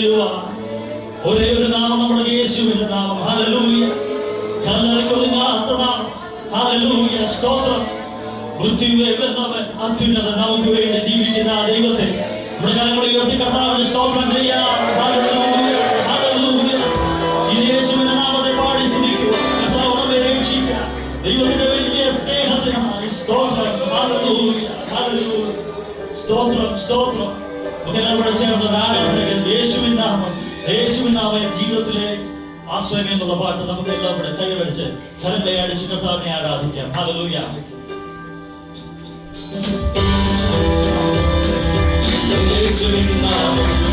ചെല്ലുവാൻ ഒരേ ഒരു നാമം നമ്മുടെ യേശുവിന്റെ നാമം. ഹല്ലേലൂയ. കല്ലറയ്ക്കൊതുങ്ങാത്ത നാമം. ഹല്ലേലൂയ. സ്തോത്രം. മൃത്യുവെ വെന്നവൻ അത്യുന്നത നമുക്ക് വേണ്ടി ജീവിക്കുന്ന ആ ദൈവത്തെ മൃഗങ്ങളിൽ ഉയർത്തി കർത്താവിന് സ്തോത്രം ചെയ്യാം. ഹല്ലേലൂയ. ഹല്ലേലൂയ. ഈ യേശുവിന്റെ നാമത്തെ പാടി സ്തുതിക്കുക. കർത്താവ് നമ്മെ രക്ഷിക്കാൻ ദൈവത്തിന്റെ വലിയ സ്നേഹത്തിനായി സ്തോത്രം. ഹല്ലേലൂയ. ഹല്ലേലൂയ. സ്തോത്രം. സ്തോത്രം. നമുക്കെല്ലാം ചേർന്ന ആരാധനകൾ യേശുവിൻ നാമം. യേശുവിൻ നാമം ജീവിതത്തിലെ ആശ്രയം എന്നുള്ള പാട്ട് നമുക്ക് എല്ലാം ഇവിടെ കൈവരിച്ച് കരങ്ങളെ അടിച്ച് കർത്താവിനെ ആരാധിക്കാം. ഹല്ലേലൂയ. യേശുവിൻ നാമം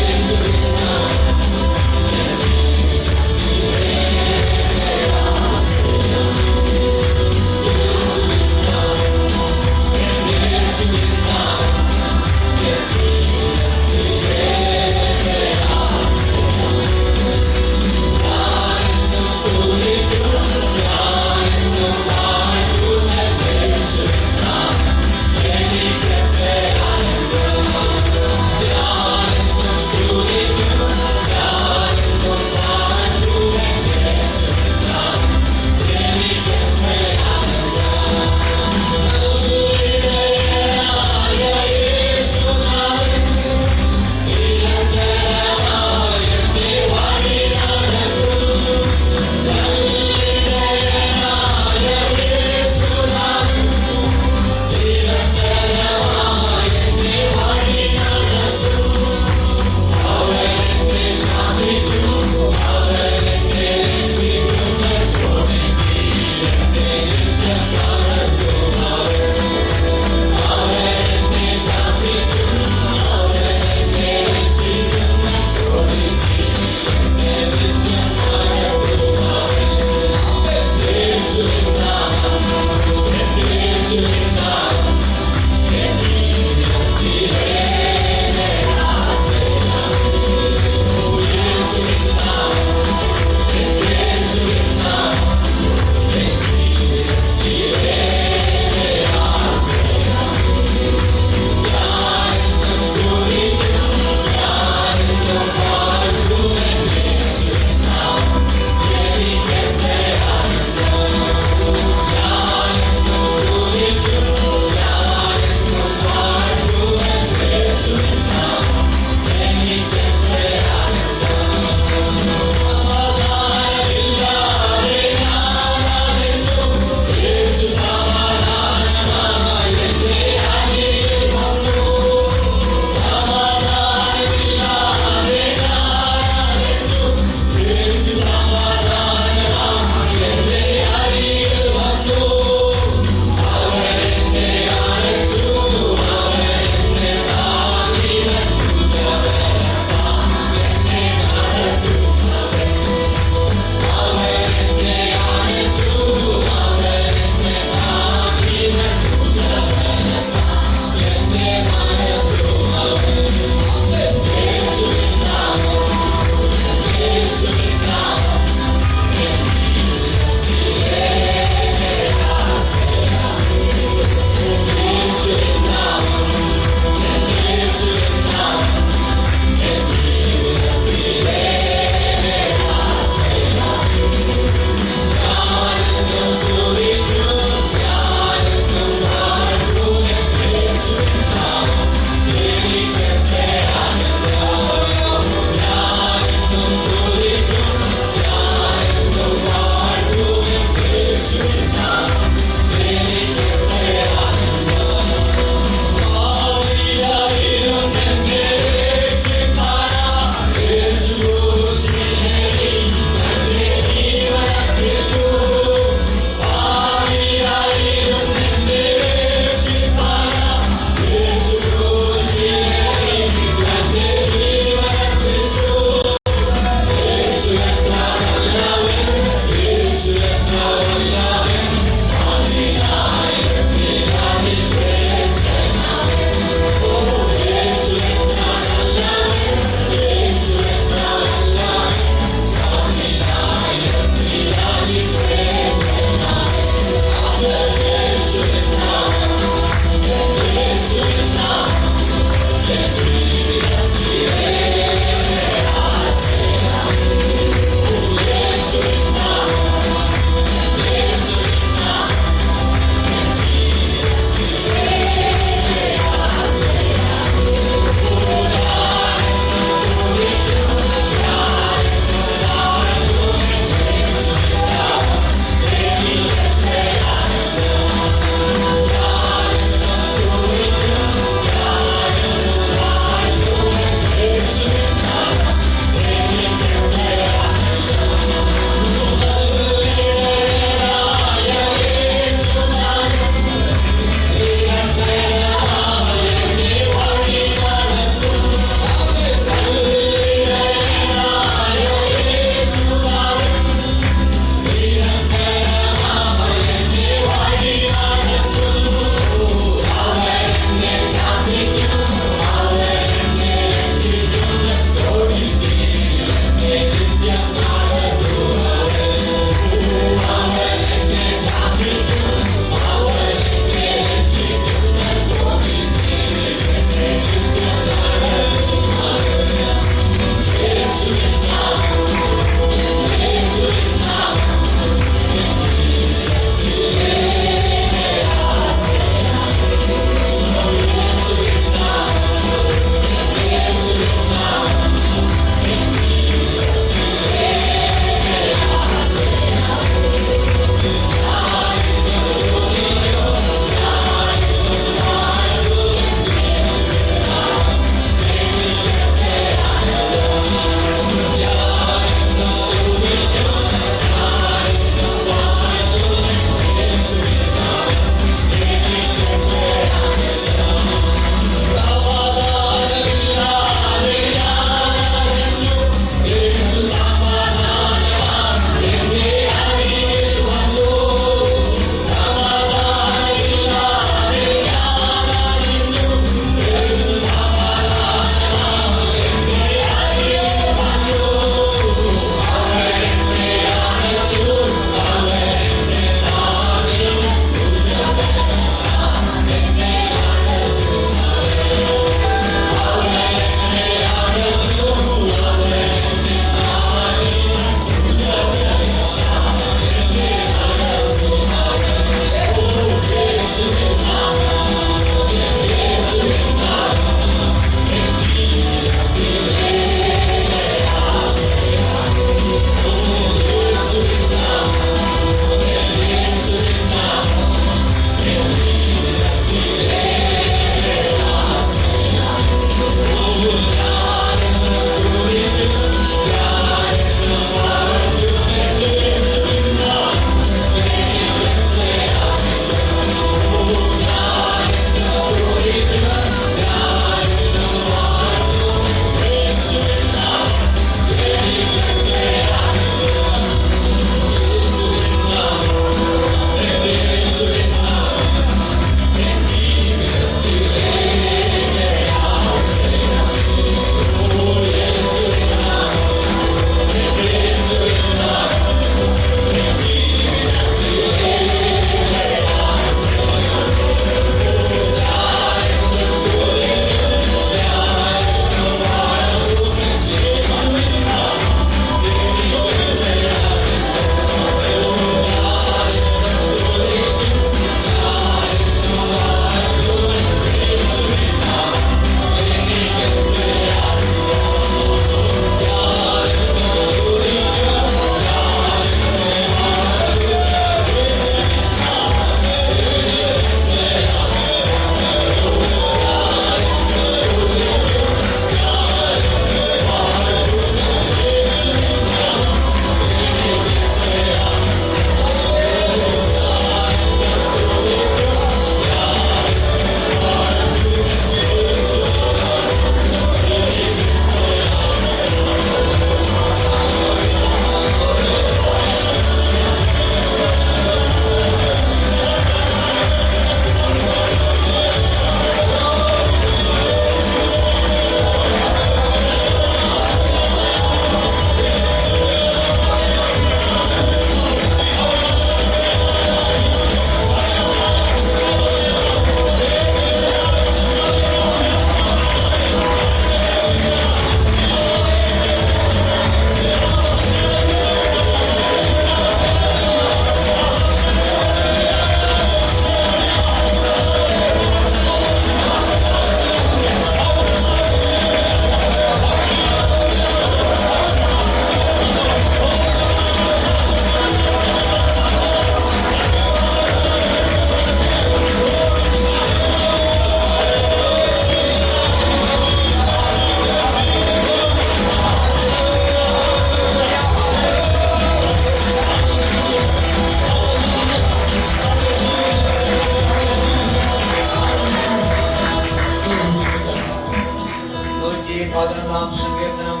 11-ാം സങ്കീർത്തനം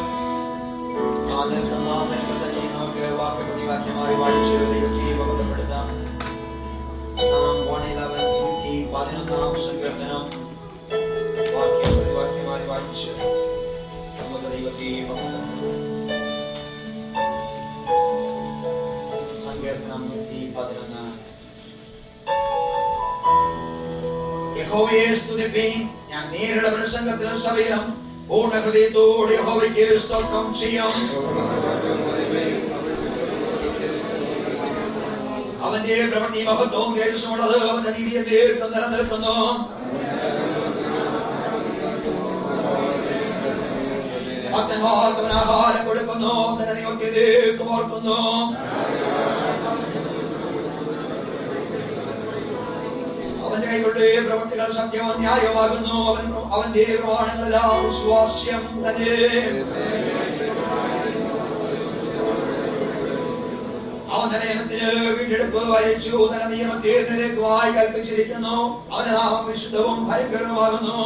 നമുക്ക് വാക്യപ്രതിവാക്യമായി വായിച്ച് ദൈവജീവം ബന്ധപ്പെടുത്താം. Psalm 111 11-ാം സങ്കീർത്തനം വാക്യപ്രതിവാക്യമായി വായിച്ച് നമുക്ക് ദൈവജീവം സങ്കീർത്തനം 11. യഹോവയെ സ്തുതിപ്പീൻ, ഞാൻ നേരിട പ്രസംഗത്തിലും സഭയിലും പൂർണ്ണ ഹൃദയത്തോടെ യഹോവയ്ക്ക് സ്തോത്രം ചെയ്യും. അവന്റെ പ്രവൃത്തി മഹത്വവും തേജസ്സുമുള്ളത്, അവന്റെ നീതി എന്നേക്കും നിലനിൽക്കുന്നു. ഭക്തന്മാർക്ക് അവൻ ആഹാരം കൊടുക്കുന്നു, അവന്റെ നിയമത്തിലേക്ക് ഓർക്കുന്നു. അവന്റെ കൈകളുടെ പ്രവൃത്തികൾ സത്യവും ന്യായമാകുന്നു. അവന്റെ പ്രമാണങ്ങളെല്ലാം വിശ്വാസ്യം തന്നെ. അവൻ തന്റെ ജനത്തിന് വീണ്ടെടുപ്പ് അയച്ചു, തന്റെ നിയമത്തെ നിലനിൽക്കുവായി കൽപ്പിച്ചിരിക്കുന്നു. അവന്റെ നാമം വിശുദ്ധവും ഭയങ്കരവുമാകുന്നു.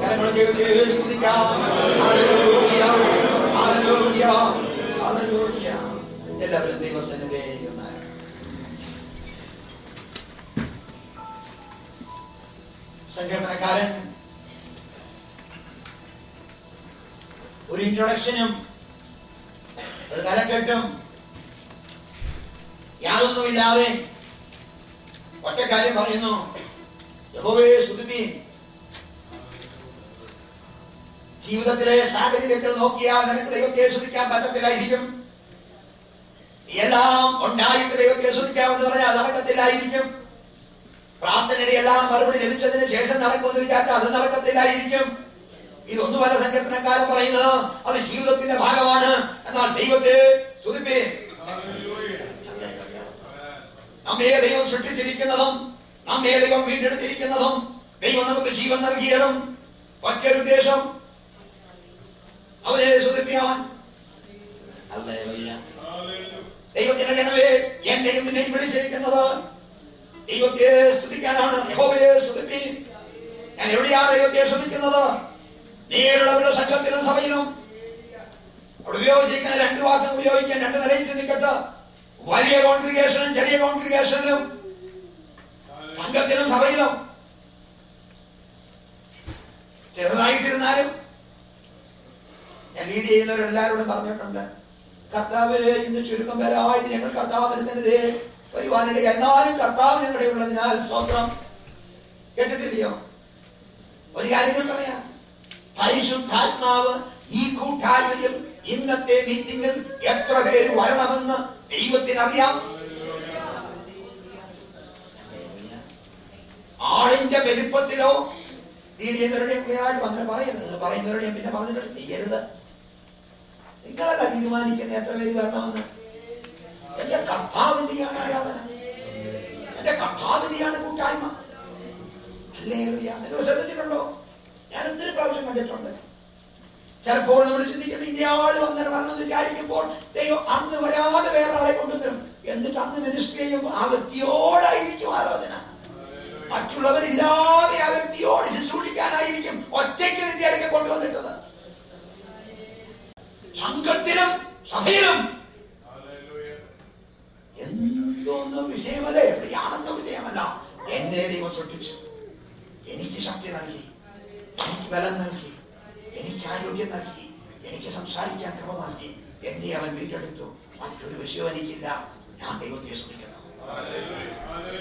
കരങ്ങൾ ദൈവത്തെ സ്തുതിക്കാം. Hallelujah, hallelujah, hallelujah. എല്ലാവരും ദൈവസന്നിധിയിൽ സങ്കീർത്തനക്കാരൻ ഒരു ഇൻട്രൊഡക്ഷനും ഒരു തലക്കെട്ടും യാതൊന്നുമില്ലാതെ ഒറ്റ കാര്യം പറയുന്നു: യഹോവയെ സ്തുതിപ്പീൻ. ജീവിതത്തിലെ സാഹചര്യത്തിൽ നോക്കിയാൽ നിനക്ക് ദൈവത്തെ സ്തുതിക്കാൻ പറ്റത്തില്ലായിരിക്കും. എല്ലാം ഉണ്ടായിട്ട് ദൈവത്തെ സ്തുതിക്കാമെന്ന് പറഞ്ഞാൽ നടക്കത്തില്ലായിരിക്കും. പ്രാർത്ഥനയുടെ എല്ലാം മറുപടി ലഭിച്ചതിന് ശേഷം നടക്കുമെന്ന് വിചാരിച്ചാൽ അത് നടക്കത്തില്ലായിരിക്കും. ഇതൊന്നുമല്ല സങ്കീർത്തനക്കാരൻ പറയുന്നത്, അത് ജീവിതത്തിന്റെ ഭാഗമാണ്. എന്നാൽ ദൈവത്തെ സ്തുതിപ്പീൻ. നമ്മെ ദൈവം സൃഷ്ടിച്ചിരിക്കുന്നതും നമ്മെ ദൈവം വീണ്ടെടുത്തിരിക്കുന്നതും ദൈവം നമുക്ക് ജീവൻ നൽകിയതും മറ്റൊരു ഉദ്ദേശം അവരെ സ്തുതിപ്പിക്കാൻ. ദൈവത്തിന്റെ ജനമേ, എന്നെയും നിന്നെയും വിളിച്ചിരിക്കുന്നത് ദൈവത്തെ സ്തുതിക്കാനാണ്. യഹോവയെ സ്തുതിപ്പീൻ. ഞാൻ എവിടെയാണ് ദൈവത്തെ സ്തുതിക്കുന്നത്? നേരിടവരുടെ സംഘത്തിലും സഭയിലും. അവിടെ ഉപയോഗിച്ചിരിക്കുന്ന രണ്ട് വാക്കുകൾ ഉപയോഗിക്കാൻ രണ്ട് നിലയിൽ ചിന്തിക്കട്ടെ. വലിയ കോൺഗ്രിഗേഷനും ചെറിയ കോൺഗ്രിഗേഷനിലും, സംഘത്തിലും സഭയിലും. ചെറുതായിട്ടിരുന്നാലും ഞാൻ ലീഡ് ചെയ്യുന്നവരെല്ലാവരോടും പറഞ്ഞിട്ടുണ്ട്, കർത്താവ് ഇന്ന് ചുരുക്കം പേരായിട്ട് ഞങ്ങൾ കർത്താവിന് തന്നെ വരുവാനിടെ, എന്നാലും കർത്താവ് ഞങ്ങളുടെ ഉള്ളതിനാൽ സ്തോത്രം. കേട്ടിട്ടില്ലയോ? ഒരു കാര്യം പറയാം, പരിശുദ്ധാത്മാവ് ഈ കൂട്ടായ്മയിൽ ഇന്നത്തെ മീറ്റിംഗിൽ എത്ര പേര് വരണമെന്ന് ദൈവത്തിനറിയാം. ആളിന്റെ പെരുപ്പത്തിലോ ലീഡിയവരുടെയും ക്ലിയറായിട്ട് അങ്ങനെ പറയുന്നവരുടെയും പിന്നെ പറഞ്ഞിട്ട് ചെയ്യരുത്. നിങ്ങളല്ല തീരുമാനിക്കുന്ന എത്ര പേര് വരണമെന്ന്. എന്റെ കർത്താവിന്റെയാണ് ആരാധന, എന്റെ കർത്താവിന്റെയാണ് കൂട്ടായ്മ. അല്ലേ? നിങ്ങൾ ശ്രദ്ധിച്ചിട്ടുണ്ടോ? ഞാൻ ഒത്തിരി പ്രാവശ്യം കണ്ടിട്ടുണ്ട്. ചിലപ്പോൾ നമ്മൾ ചിന്തിക്കുന്നത് ഇയാള് വന്നേരം വരണമെന്ന് വിചാരിക്കുമ്പോൾ ദൈവം അന്ന് വരാതെ വേറൊരാളെ കൊണ്ടുവരും. എന്നിട്ട് അന്ന് മിനിസ്റ്റർ ചെയ്യുമ്പോൾ ആ വ്യക്തിയോടായിരിക്കും ആലോചന. മറ്റുള്ളവരില്ലാതെ ആ വ്യക്തിയോട് ശുശ്രൂഷിക്കാനായിരിക്കും ഒറ്റയ്ക്ക് നിന്റെ അടുക്കെ കൊണ്ടുവന്നിട്ടത്. സംഘത്തിലും സഭയിലും എന്തോന്നും വിഷയമല്ല, എവിടെയാണെന്നോ വിഷയമല്ല. എന്നെ ദൈവം സൃഷ്ടിച്ചു, എനിക്ക് ശക്തി നൽകി, എനിക്ക് ബലം നൽകി, എനിക്ക് ആരോഗ്യം നൽകി, എനിക്ക് സംസാരിക്കാൻ കൃപ നൽകി. എന്നെ അവൻ വീണ്ടെടുത്തു. മറ്റൊരു വിഷയം എനിക്കില്ല. ഞാൻ ദൈവത്തെ സ്തുതിക്കുന്നു.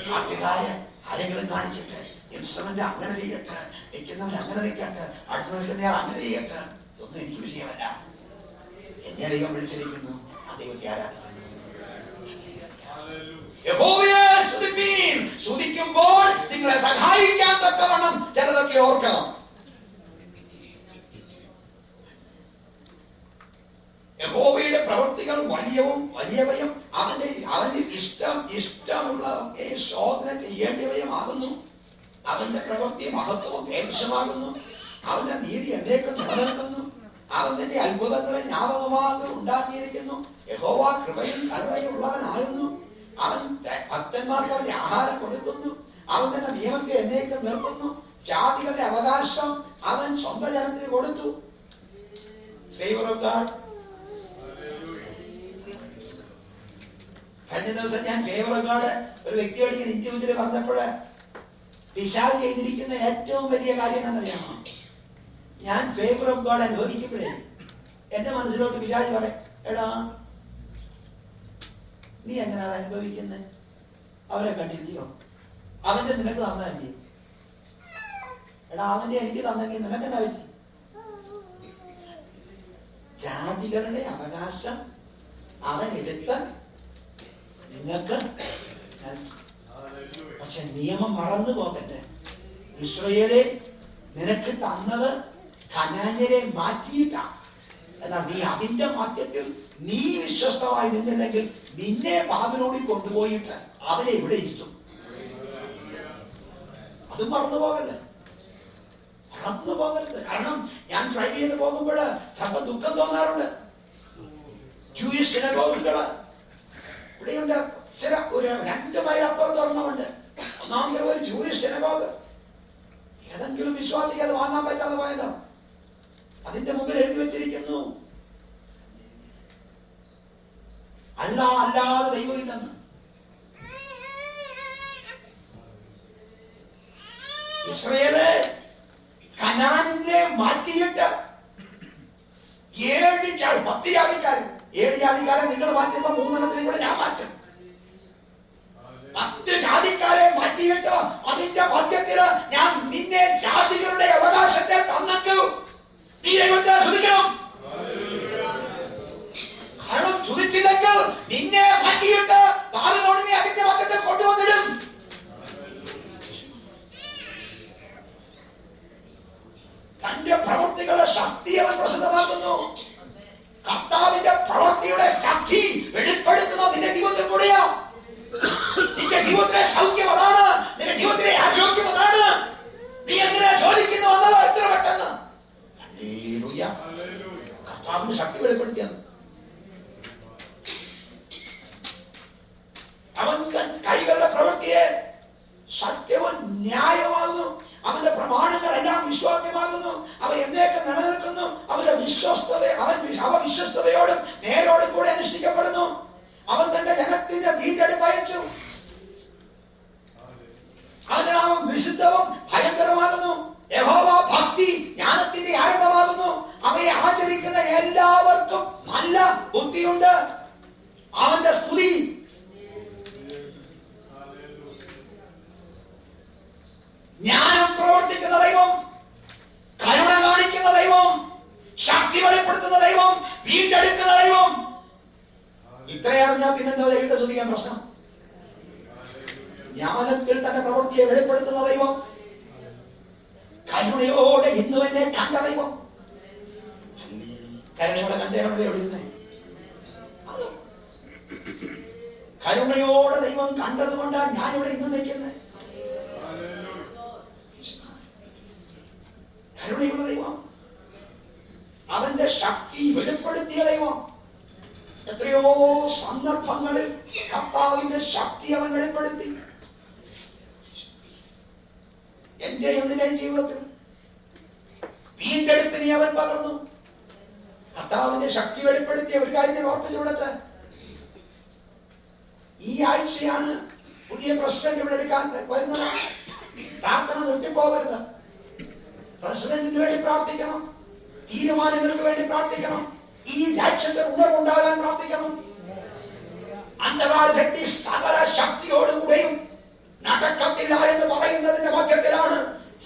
നാട്ടുകാര് ആരെങ്കിലും കാണിക്കട്ടെ, ഇൻസ്ട്രുമെന്റ് അങ്ങനെ ചെയ്യട്ടെ, നിൽക്കുന്നവർ അങ്ങനെ നിൽക്കട്ടെ, അടുത്ത് നിൽക്കുന്നയാൾ അങ്ങനെ ചെയ്യട്ടെ, ഇതൊന്നും എനിക്ക് വിഷയമല്ല. എന്നെ ദൈവം വിളിച്ചിരിക്കുന്നു, ആ ദൈവത്തെ ആരാധിക്കുന്നു. യഹോവയെ സ്തുതിപ്പീൻ. സ്തുതിക്കുമ്പോൾ നിങ്ങളെ സഹായിക്കാൻ തക്കവണ്ണം ചിലതൊക്കെ ഓർക്കണം. യഹോവയുടെ പ്രവൃത്തികൾ വലിയവയും അവന് ഇഷ്ടമുള്ള ശോധന ചെയ്യേണ്ടവയും ആകുന്നു. അവന്റെ പ്രവൃത്തി മഹത്വവും തേജസ്സുമാകുന്നു. അവന്റെ നീതി എന്നേക്കും നിലനിൽക്കുന്നു. അവൻ തന്റെ അത്ഭുതങ്ങളെ ജ്ഞാപകമാക്കി ഉണ്ടാക്കിയിരിക്കുന്നു. യഹോവ കൃപയും കരുണയും ഉള്ളവനാകുന്നു. അവൻ ഭക്തന്മാർക്ക് അവന്റെ ആഹാരം കൊടുക്കുന്നു. അവൻ തന്നെ നിയമത്തെ എന്നേക്ക് നിർത്തുന്നു. ജാതികളുടെ അവകാശം അവൻ സ്വന്തം ജനത്തിന് കൊടുത്തു. Favour of God. കഴിഞ്ഞ ദിവസം ഞാൻ ഫേവർ ഓഫ് ഗാഡ് ഒരു വ്യക്തിയോട് ഇങ്ങനെ ഇൻഡിവിജ്വലി പറഞ്ഞപ്പോഴ് പിശാച് ചെയ്തിരിക്കുന്ന ഏറ്റവും വലിയ കാര്യം എന്താണെന്നറിയാമോ? ഞാൻ ഫേവർ ഓഫ് ഗാഡ് അനുഭവിക്കുമ്പോഴേ എന്റെ മനസ്സിലോട്ട് പിശാച് പറയും, എടാ നീ എങ്ങനെയാണ് അനുഭവിക്കുന്നത്? അവരെ കണ്ടില്ലയോ? അവന്റെ നിനക്ക് തന്നല്ലേ? എടാ അവന്റെ എനിക്ക് തന്നെങ്കിൽ നിനക്ക് എന്നാ പറ്റി? ജാതികളുടെ അവകാശം അവൻ എടുത്ത് നിങ്ങൾക്ക്. പക്ഷെ നിയമം മറന്നു പോകട്ടെ. ഇസ്രായേലെ നിനക്ക് തന്നത് കനാന്യരെ മാറ്റിയിട്ടാണ്. എന്നാൽ നീ അതിന്റെ മാറ്റത്തിൽ നീ വിശ്വസ്തമായി നിന്നില്ലെങ്കിൽ നിന്നെ ബാബിലോണിൽ കൊണ്ടുപോയിട്ട് അവനെ ഇവിടെ ഇരുത്തും. അത് മറന്നു പോകല്ലേ, മറന്നു പോകരുത്. കാരണം ഞാൻ ഡ്രൈവ് ചെയ്ത് പോകുമ്പോൾ ചിലപ്പോൾ ദുഃഖം തോന്നാറുണ്ട്. ജൂയിഷ് സിനഗോഗുകള് ഇവിടെയുണ്ട്. ചില ഒരു 2 മൈൽ അപ്പുറത്ത് ഒരെണ്ണമുണ്ട്. ഒന്നാമത്തെ ഒരു ജൂയിഷ് സിനഗോഗ്. ഏതെങ്കിലും വിശ്വാസിക്ക് അത് വാങ്ങാൻ പറ്റാതെ പോയല്ലോ. അതിന്റെ മുമ്പിൽ എഴുതി വെച്ചിരിക്കുന്നു, അല്ലാതെ ദൈവമില്ലെന്ന്. ഇസ്രായേല് കനാനിനെ മാറ്റിയിട്ട് 10 ജാതിക്കാര് 7 ജാതിക്കാരെ നിങ്ങൾ മാറ്റുമ്പോ 3 കൂടെ ഞാൻ മാറ്റും. 10 ജാതിക്കാരെ മാറ്റിയിട്ട് അതിന്റെ മധ്യത്തില് ഞാൻ നിന്നെ ജാതികളുടെ അവകാശത്തെ തന്നെങ്കിൽ നീ ദൈവത്തെ സ്തുതിക്കണം. കാരണം സ്തുതിച്ചില്ലെങ്കിൽ നിന്നെ മാറ്റിയിട്ട് ബാബിലോണിനെ അതിന്റെ മധ്യത്തിൽ കൊണ്ടുവന്നിടും. തന്റെ പ്രവൃത്തികളുടെ ശക്തി അവൻ പ്രസിദ്ധമാക്കുന്നു. കർത്താവിന്റെ പ്രവൃത്തിയുടെ ശക്തി വെളിപ്പെടുത്തുന്ന നിന്റെ ജീവിതത്തിൽ കൂടിയാ. നിന്റെ ജീവിതത്തിലെ സൗഖ്യം അതാണ്, നിന്റെ ജീവിതത്തിലെ ആരോഗ്യം അതാണ്. നീ എങ്ങനെ ചോദിക്കുന്നു വന്നത് എത്ര പെട്ടെന്ന്. കർത്താവിന്റെ ശക്തി വെളിപ്പെടുത്തിയെന്ന് അവൻ കൈകളുടെ പ്രവൃത്തിയെ സത്യവും ന്യായമാകുന്നു. അവന്റെ പ്രമാണങ്ങളെല്ലാം വിശ്വാസ്യമാകുന്നു. അവ എന്നേക്ക് നിലനിൽക്കുന്നു. അവന്റെ അവ വിശ്വസ്തയോടും നേരോടും കൂടെ അനുഷ്ഠിക്കപ്പെടുന്നു. അവൻ തന്റെ ജനത്തിന്റെ വീണ്ടെടുപ്പ് അയച്ചു. അവന്റെ നാമം വിശുദ്ധവും ഭയങ്കരമാകുന്നു. യഹോവ ഭക്തി ജ്ഞാനത്തിന്റെ ആരംഭമാകുന്നു. അവയെ ആചരിക്കുന്ന എല്ലാവർക്കും നല്ല ബുദ്ധിയുണ്ട്. അവന്റെ സ്തുതി ജ്ഞാനം പ്രവർത്തിക്കുന്ന ദൈവം, കരുണ കാണിക്കുന്ന ദൈവം, ശക്തി വെളിപ്പെടുത്തുന്ന ദൈവം, വീണ്ടെടുക്കുന്ന ദൈവം. ഇത്രയറിഞ്ഞാൽ പിന്നെന്താ ദൈവത്തെ സ്തുതിക്കാൻ പ്രശ്നം? ജ്ഞാനത്തിൽ തന്റെ പ്രവൃത്തിയെ വെളിപ്പെടുത്തുന്ന ദൈവം, കരുണയോടെ ഇന്ന് എന്നെ കണ്ട ദൈവം. കരുണയോടെ കണ്ടേറോടെ എവിടെ ഇരുന്നേ? കരുണയോടെ ദൈവം കണ്ടത് കൊണ്ടാണ് ഞാനിവിടെ ഇന്ന് നിൽക്കുന്നത്. കരുണയുള്ള ദൈവം, അവന്റെ ശക്തി വെളിപ്പെടുത്തിയ ദൈവം. എത്രയോ സന്ദർഭങ്ങളിൽ കർത്താവിന്റെ ശക്തി അവൻ വെളിപ്പെടുത്തി. എന്റെയും നിന്റെയും ജീവിതത്തിൽ വീണ്ടെടുപ്പിനെ അവൻ പകർന്നു. കർത്താവിന്റെ ശക്തി വെളിപ്പെടുത്തിയ ഒരു കാര്യം ഞാൻ ഓർപ്പിച്ചു വിടട്ടെ. ഈ ആഴ്ചയാണ് പുതിയ പ്രസിഡന്റ് ഇവിടെ എടുക്കാൻ വരുന്നത്. പ്രാർത്ഥന നിർത്തിപ്പോകരുത്. പ്രസിഡന്റിന് വേണ്ടി പ്രാർത്ഥിക്കണം, തീരുമാനങ്ങൾക്ക് വേണ്ടി പ്രാർത്ഥിക്കണം, ഈ രാജ്യത്തെ ഉണർവുണ്ടാകാൻ പ്രാർത്ഥിക്കണം. അന്ധകാര ശക്തി സകല ശക്തിയോടുകൂടെയും നടക്കത്തില്ല എന്ന് പറയുന്നതിന്റെ മധ്യത്തിലാണ്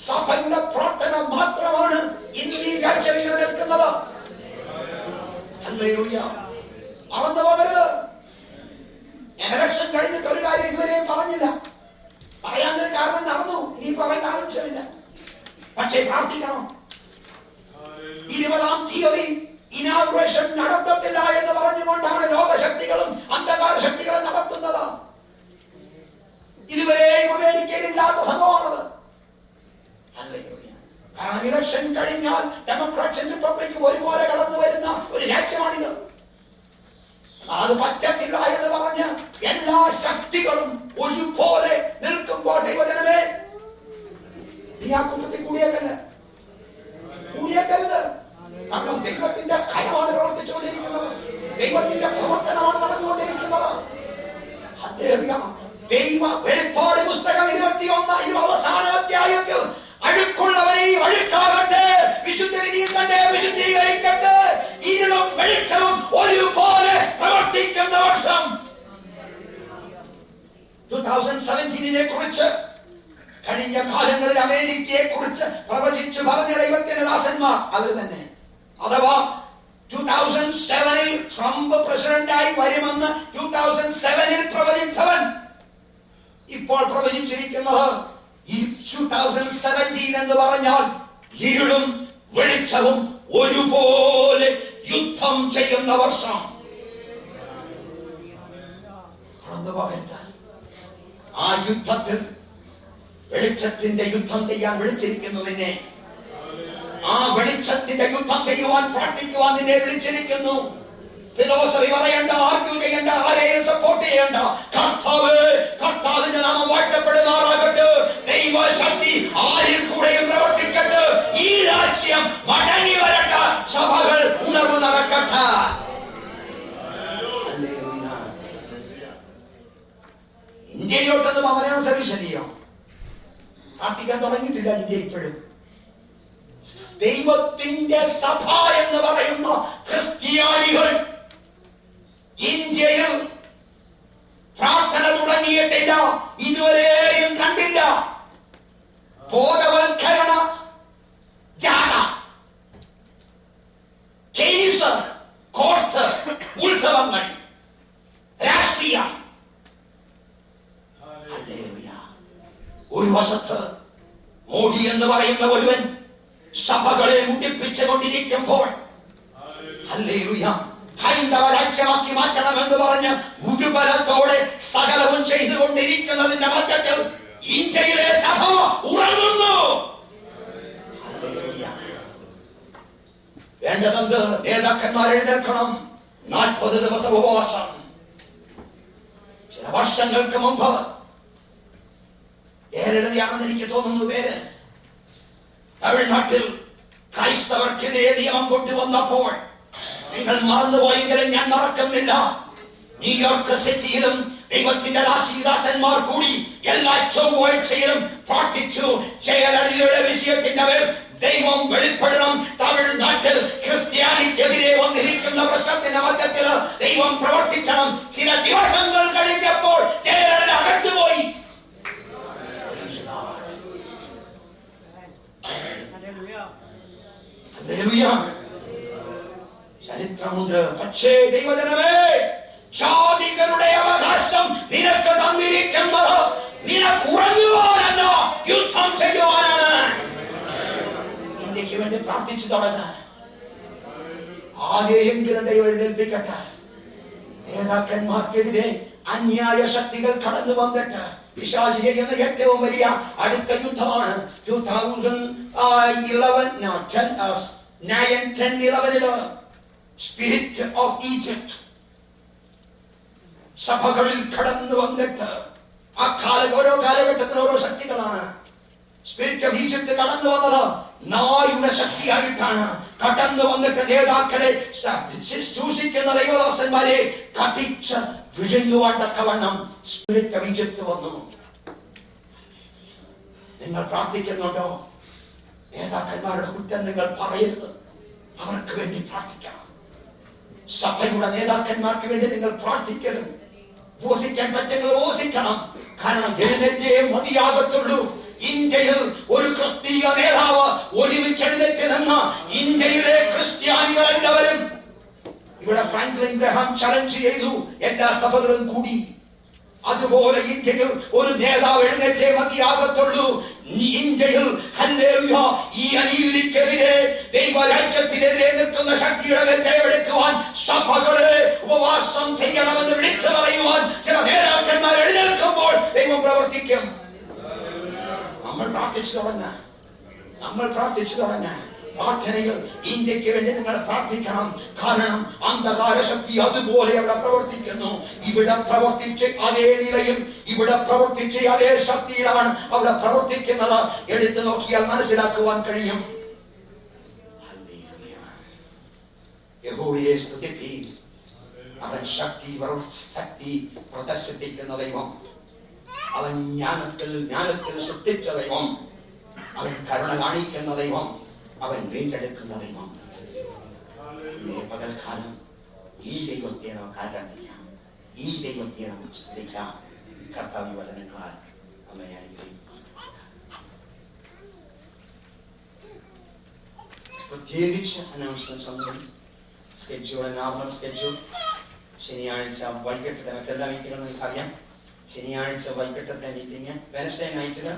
സഭയുടെ പ്രാർത്ഥന മാത്രമാണ് ഇന്ന് ഈ രാജ്യം ഇങ്ങനെ നിൽക്കുന്നത്. മറന്നു പോകരുത്. ഇലക്ഷൻ കഴിഞ്ഞിട്ട് ഒരു കാര്യം ഇതുവരെയും പറഞ്ഞില്ല. പറയാത്തത് കാരണം നടന്നു, ഇനി പറയേണ്ട ആവശ്യമില്ല. പക്ഷേ പ്രാർത്ഥിക്കണം. 20-ാം തീയതി ഇനാഗുറേഷൻ നടത്തത്തില്ല എന്ന് പറഞ്ഞുകൊണ്ടാണ് ലോകശക്തികളും അന്ധകാര ശക്തികളും നടത്തുന്നത്. ഇതുവരെയും അമേരിക്കയിൽ ഇല്ലാത്ത സംഭവമാണത്. കാരണം ഇലക്ഷൻ കഴിഞ്ഞാൽ ഡെമോക്രാറ്റ്സും റിപ്പബ്ലിക്കും ഒരുപോലെ കടന്നു വരുന്ന ഒരു രാജ്യമാണിത്. അത് പറ്റത്തില്ല എന്ന് പറഞ്ഞ് എല്ലാ ശക്തികളും ഒരുപോലെ നിൽക്കുമ്പോൾ ദൈവജനമേ, നീ ആ കുറ്റത്തിൽ കൂടിയേക്കരുത്. കാരണം ദൈവത്തിന്റെ കരമാണ് പ്രവർത്തിച്ചുകൊണ്ടിരിക്കുന്നത്, ദൈവത്തിന്റെ പ്രവർത്തനമാണ് നടന്നുകൊണ്ടിരിക്കുന്നത്. ദൈവ വെളിപ്പാട് പുസ്തകം 21 അവസാന അധ്യായത്തിൽ അഴുക്കുള്ളവരെ അഴുക്കാകട്ടെ, വിശുദ്ധരെ തന്നെ വിശുദ്ധീകരിക്കട്ടെ, ഇരുളും വെളിച്ചവും ഒരുപോലെ പ്രവർത്തിക്കുന്ന വർഷം 2017 കുറിച്ച്, കഴിഞ്ഞ കാലങ്ങളിൽ അമേരിക്കയെ കുറിച്ച് പ്രവചിച്ചു പറഞ്ഞ ദൈവത്തിന്റെ ദാസന്മാർ അവർ തന്നെ. അഥവാ 2007 ട്രംപ് പ്രസിഡന്റായി വരുമെന്ന് 2007 പ്രവചിച്ചവൻ ഇപ്പോൾ പ്രവചിച്ചിരിക്കുന്നത് 2017 എന്ന് പറഞ്ഞാൽ ഇരുളും വെളിച്ചവും ഒരുപോലെ യുദ്ധം ചെയ്യുന്ന വർഷം. ആ യുദ്ധത്തിൽ വെളിച്ചത്തിന്റെ യുദ്ധം ചെയ്യാൻ വിളിച്ചിരിക്കുന്നതിനെ, ആ വെളിച്ചത്തിന്റെ യുദ്ധം ചെയ്യുവാൻ പ്രാർത്ഥിക്കുവാൻ നിന്നെ വിളിച്ചിരിക്കുന്നു. ഫിലോസഫി പറയണ്ട, ആർഗ്യൂ ചെയ്യണ്ട, ആരെയും സപ്പോർട്ട് ചെയ്യണ്ട. കർത്താവിന്റെ നാമം വാഴ്ത്തപ്പെടുമാറാകട്ടെ. ദൈവശക്തി ആരിൽ കൂടെയും പ്രവർത്തിക്കട്ടെ. ഈ രാജ്യം മടങ്ങി വരട്ടെ, സഭകൾ ഉണർവ് നടക്കട്ടെ. ഇന്ത്യയിലോട്ടൊന്നും അവനാണ് സർവീസ് ചെയ്യാം. പ്രാർത്ഥിക്കാൻ തുടങ്ങിയിട്ടില്ല ഇന്ത്യ ഇപ്പോഴും. ദൈവത്തിന്റെ സഭ എന്ന് പറയുന്ന ക്രിസ്ത്യാനികൾ ഇന്ത്യയിൽ പ്രാർത്ഥന തുടങ്ങിയിട്ടില്ല, ഇതുവരെയും കണ്ടില്ല. ബോധവൽക്കരണ ജാഥ, കേസ്, കോർട്ട്, ഉത്സവങ്ങൾ, രാഷ്ട്രീയം. ഒരു വശത്ത് മോഡി എന്ന് പറയുന്ന ഒരുവൻ സഭകളെ മുടിപ്പിച്ചുകൊണ്ടിരിക്കുമ്പോൾ ഹൈന്ദവ രാജ്യമാക്കി മാറ്റണമെന്ന് പറഞ്ഞ് മുഴുവനത്തോടെ സകലവും ചെയ്തുകൊണ്ടിരിക്കുന്നതിന്റെ മധ്യത്തിൽ ഇന്ത്യയിലെ സഭ ഉറങ്ങുന്നു. വേണ്ടതെന്ത്? നേതാക്കന്മാർ എഴുന്നേൽക്കണം. 40 ദിവസം ഉപവാസം. ചില വർഷങ്ങൾക്ക് മുമ്പ് കേരളതയാണെന്ന് എനിക്ക് തോന്നുന്നു പേര്, തമിഴ്നാട്ടിൽ ക്രൈസ്തവർക്കെതിരെ നിയമം കൊണ്ടുവന്നപ്പോൾ, നിങ്ങൾ മറന്നുപോയെങ്കിലും ഞാൻ മറക്കുന്നില്ല, ന്യൂയോർക്ക് സിറ്റിയിലും ദൈവത്തിന്റെ ദാസന്മാർ കൂടി എല്ലാ ചൊവ്വാഴ്ചയിലും പ്രാർത്ഥിച്ചു. ജയലളിതയുടെ വിഷയത്തിന്റെ മേൽ ദൈവം വെളിപ്പെടണം. തമിഴ്നാട്ടിൽ ക്രിസ്ത്യാനിക്കെതിരെ വന്നിരിക്കുന്ന പ്രശ്നത്തിന്റെ മധ്യത്തിൽ ദൈവം പ്രവർത്തിക്കണം. ചില ദിവസങ്ങൾ കഴിഞ്ഞപ്പോൾ ജയലളിത അകത്തുപോയി. ചരിത്രമുണ്ട്. പക്ഷേ ദൈവജനമേ, ജാതികളുടെ അവകാശം നിനക്ക് തന്നിരിക്കുന്നത് നിനക്ക് ഉറങ്ങുവാനല്ല, യുദ്ധം ചെയ്യുവാനാണ്. ഇന്ത്യക്ക് വേണ്ടി പ്രാർത്ഥിച്ചു തുടങ്ങാൻ ആരെയെങ്കിലും ദൈവം എഴുന്നേൽപ്പിക്കട്ടെ. നേതാക്കന്മാർക്കെതിരെ അന്യായ ശക്തികൾ കടന്നു വന്നിട്ട് പിശാച് ചെയ്യുന്ന ഏറ്റവും വലിയ അടുത്ത യുദ്ധമാണ് 2011 സ്പിരിറ്റ് ഓഫ് ഈജിപ്റ്റ് സഭകളിൽ കടന്നു വന്നിട്ട്, ആ ഓരോ കാലഘട്ടത്തിൽ ഓരോ ശക്തികളാണ്. സ്പിരിറ്റ് ഓഫ് ഈജിപ്റ്റ് കടന്നു വന്നത് നായുടെ ശക്തിയായിട്ടാണ്. കടന്നു വന്നിട്ട് നേതാക്കളെ, ശുശ്രൂഷിക്കുന്ന ദൈവദാസന്മാരെ കടിച്ച് വിഴുങ്ങുവാൻ തക്കവണ്ണം സ്പിരിറ്റ് ഓഫ് ഈജിപ്റ്റ് വന്നു. നിങ്ങൾ പ്രാർത്ഥിക്കുന്നുണ്ടോ? നേതാക്കന്മാരുടെ കുറ്റം നിങ്ങൾ പറയരുത്, അവർക്ക് വേണ്ടി പ്രാർത്ഥിക്കണം. സഭയുടെ നേതാക്കന്മാർക്ക് വേണ്ടി നിങ്ങൾ പ്രാർത്ഥിക്കണം. ഉപവസിക്കാൻ പറ്റുന്നത് ഉപവസിക്കണം. കാരണം എഴുന്നേറ്റേ മതിയാകത്തുള്ളൂ. ഇന്ത്യയിൽ ഒരു ക്രിസ്തീയ നേതാവ് ഒരുമിച്ചെഴുന്നേറ്റ് നിന്ന് ഇന്ത്യയിലെ ക്രിസ്ത്യാനികൾ എല്ലാവരും, ഇവിടെ ഫ്രാങ്ക്ലിൻ ഗ്രഹാം ചലഞ്ച് ചെയ്തു, എല്ലാ സഭകളും കൂടി. അതുപോലെ ഇന്ത്യയിൽ ഒരു നേതാവ് എഴുന്നേറ്റേ മതിയാകത്തുള്ളൂ. ഇന്ത്യയിൽ ഈ അനീതിക്കെതിരെ, ദൈവരാജ്യത്തിനെതിരെ നിൽക്കുന്ന ശക്തിയുടെ വെറ്റയെടുക്കുവാൻ സഭകളെ ഉപവാസം ചെയ്യണമെന്ന് വിളിച്ചു പറയുവാൻ ചില നേതാക്കന്മാർ എഴുന്നേൽക്കുമ്പോൾ ദൈവം പ്രവർത്തിക്കും. നമ്മൾ പ്രാർത്ഥിച്ചു തുടങ്ങാൻ പ്രാർത്ഥനയിൽ ഇന്ത്യക്ക് വേണ്ടി നിങ്ങൾ പ്രാർത്ഥിക്കണം. കാരണം അന്ധകാര ശക്തി അതുപോലെ അവിടെ പ്രവർത്തിക്കുന്നു. ഇവിടെ പ്രവർത്തിച്ച് അതേ നിലയിൽ ഇവിടെ പ്രവർത്തിച്ച് അതേ ശക്തിയിലാണ് അവിടെ പ്രവർത്തിക്കുന്നത്. എടുത്തു നോക്കിയാൽ മനസ്സിലാക്കുവാൻ കഴിയും. യഹോവയെ സ്തുതിപ്പീൻ. അവൻ ശക്തി പ്രദർശിപ്പിക്കുന്ന ദൈവം. അവൻ ജ്ഞാനത്തിൽ സൃഷ്ടിച്ച ദൈവം. അവൻ കരുണ കാണിക്കുന്ന ദൈവം. അവൻ വീണ്ടെടുക്കുന്ന ദൈവം. ഇന്നേ പകൽക്കാലം ഈ ദൈവത്തെ നമുക്ക് ആരാധിക്കാം. ഈ ദൈവത്തെ നമുക്ക് സ്തുതിക്കാം. കർത്താവ് വചനങ്ങളാൽ നമ്മെ അനുഗ്രഹിക്കും. പ്രത്യേകിച്ച് അനൗൺസ്മെന്റ്സ് ഒന്നും സ്കെഡ്യൂൾ, നോർമൽ സ്കെഡ്യൂൾ. ശനിയാഴ്ച വൈകിട്ടത്തെ മറ്റെല്ലാ മീറ്റിങ്ങുകളും നിങ്ങൾക്കറിയാം. ശനിയാഴ്ച വൈകിട്ടത്തെ മീറ്റിംഗ്. വെനസ്ഡേ നൈറ്റില്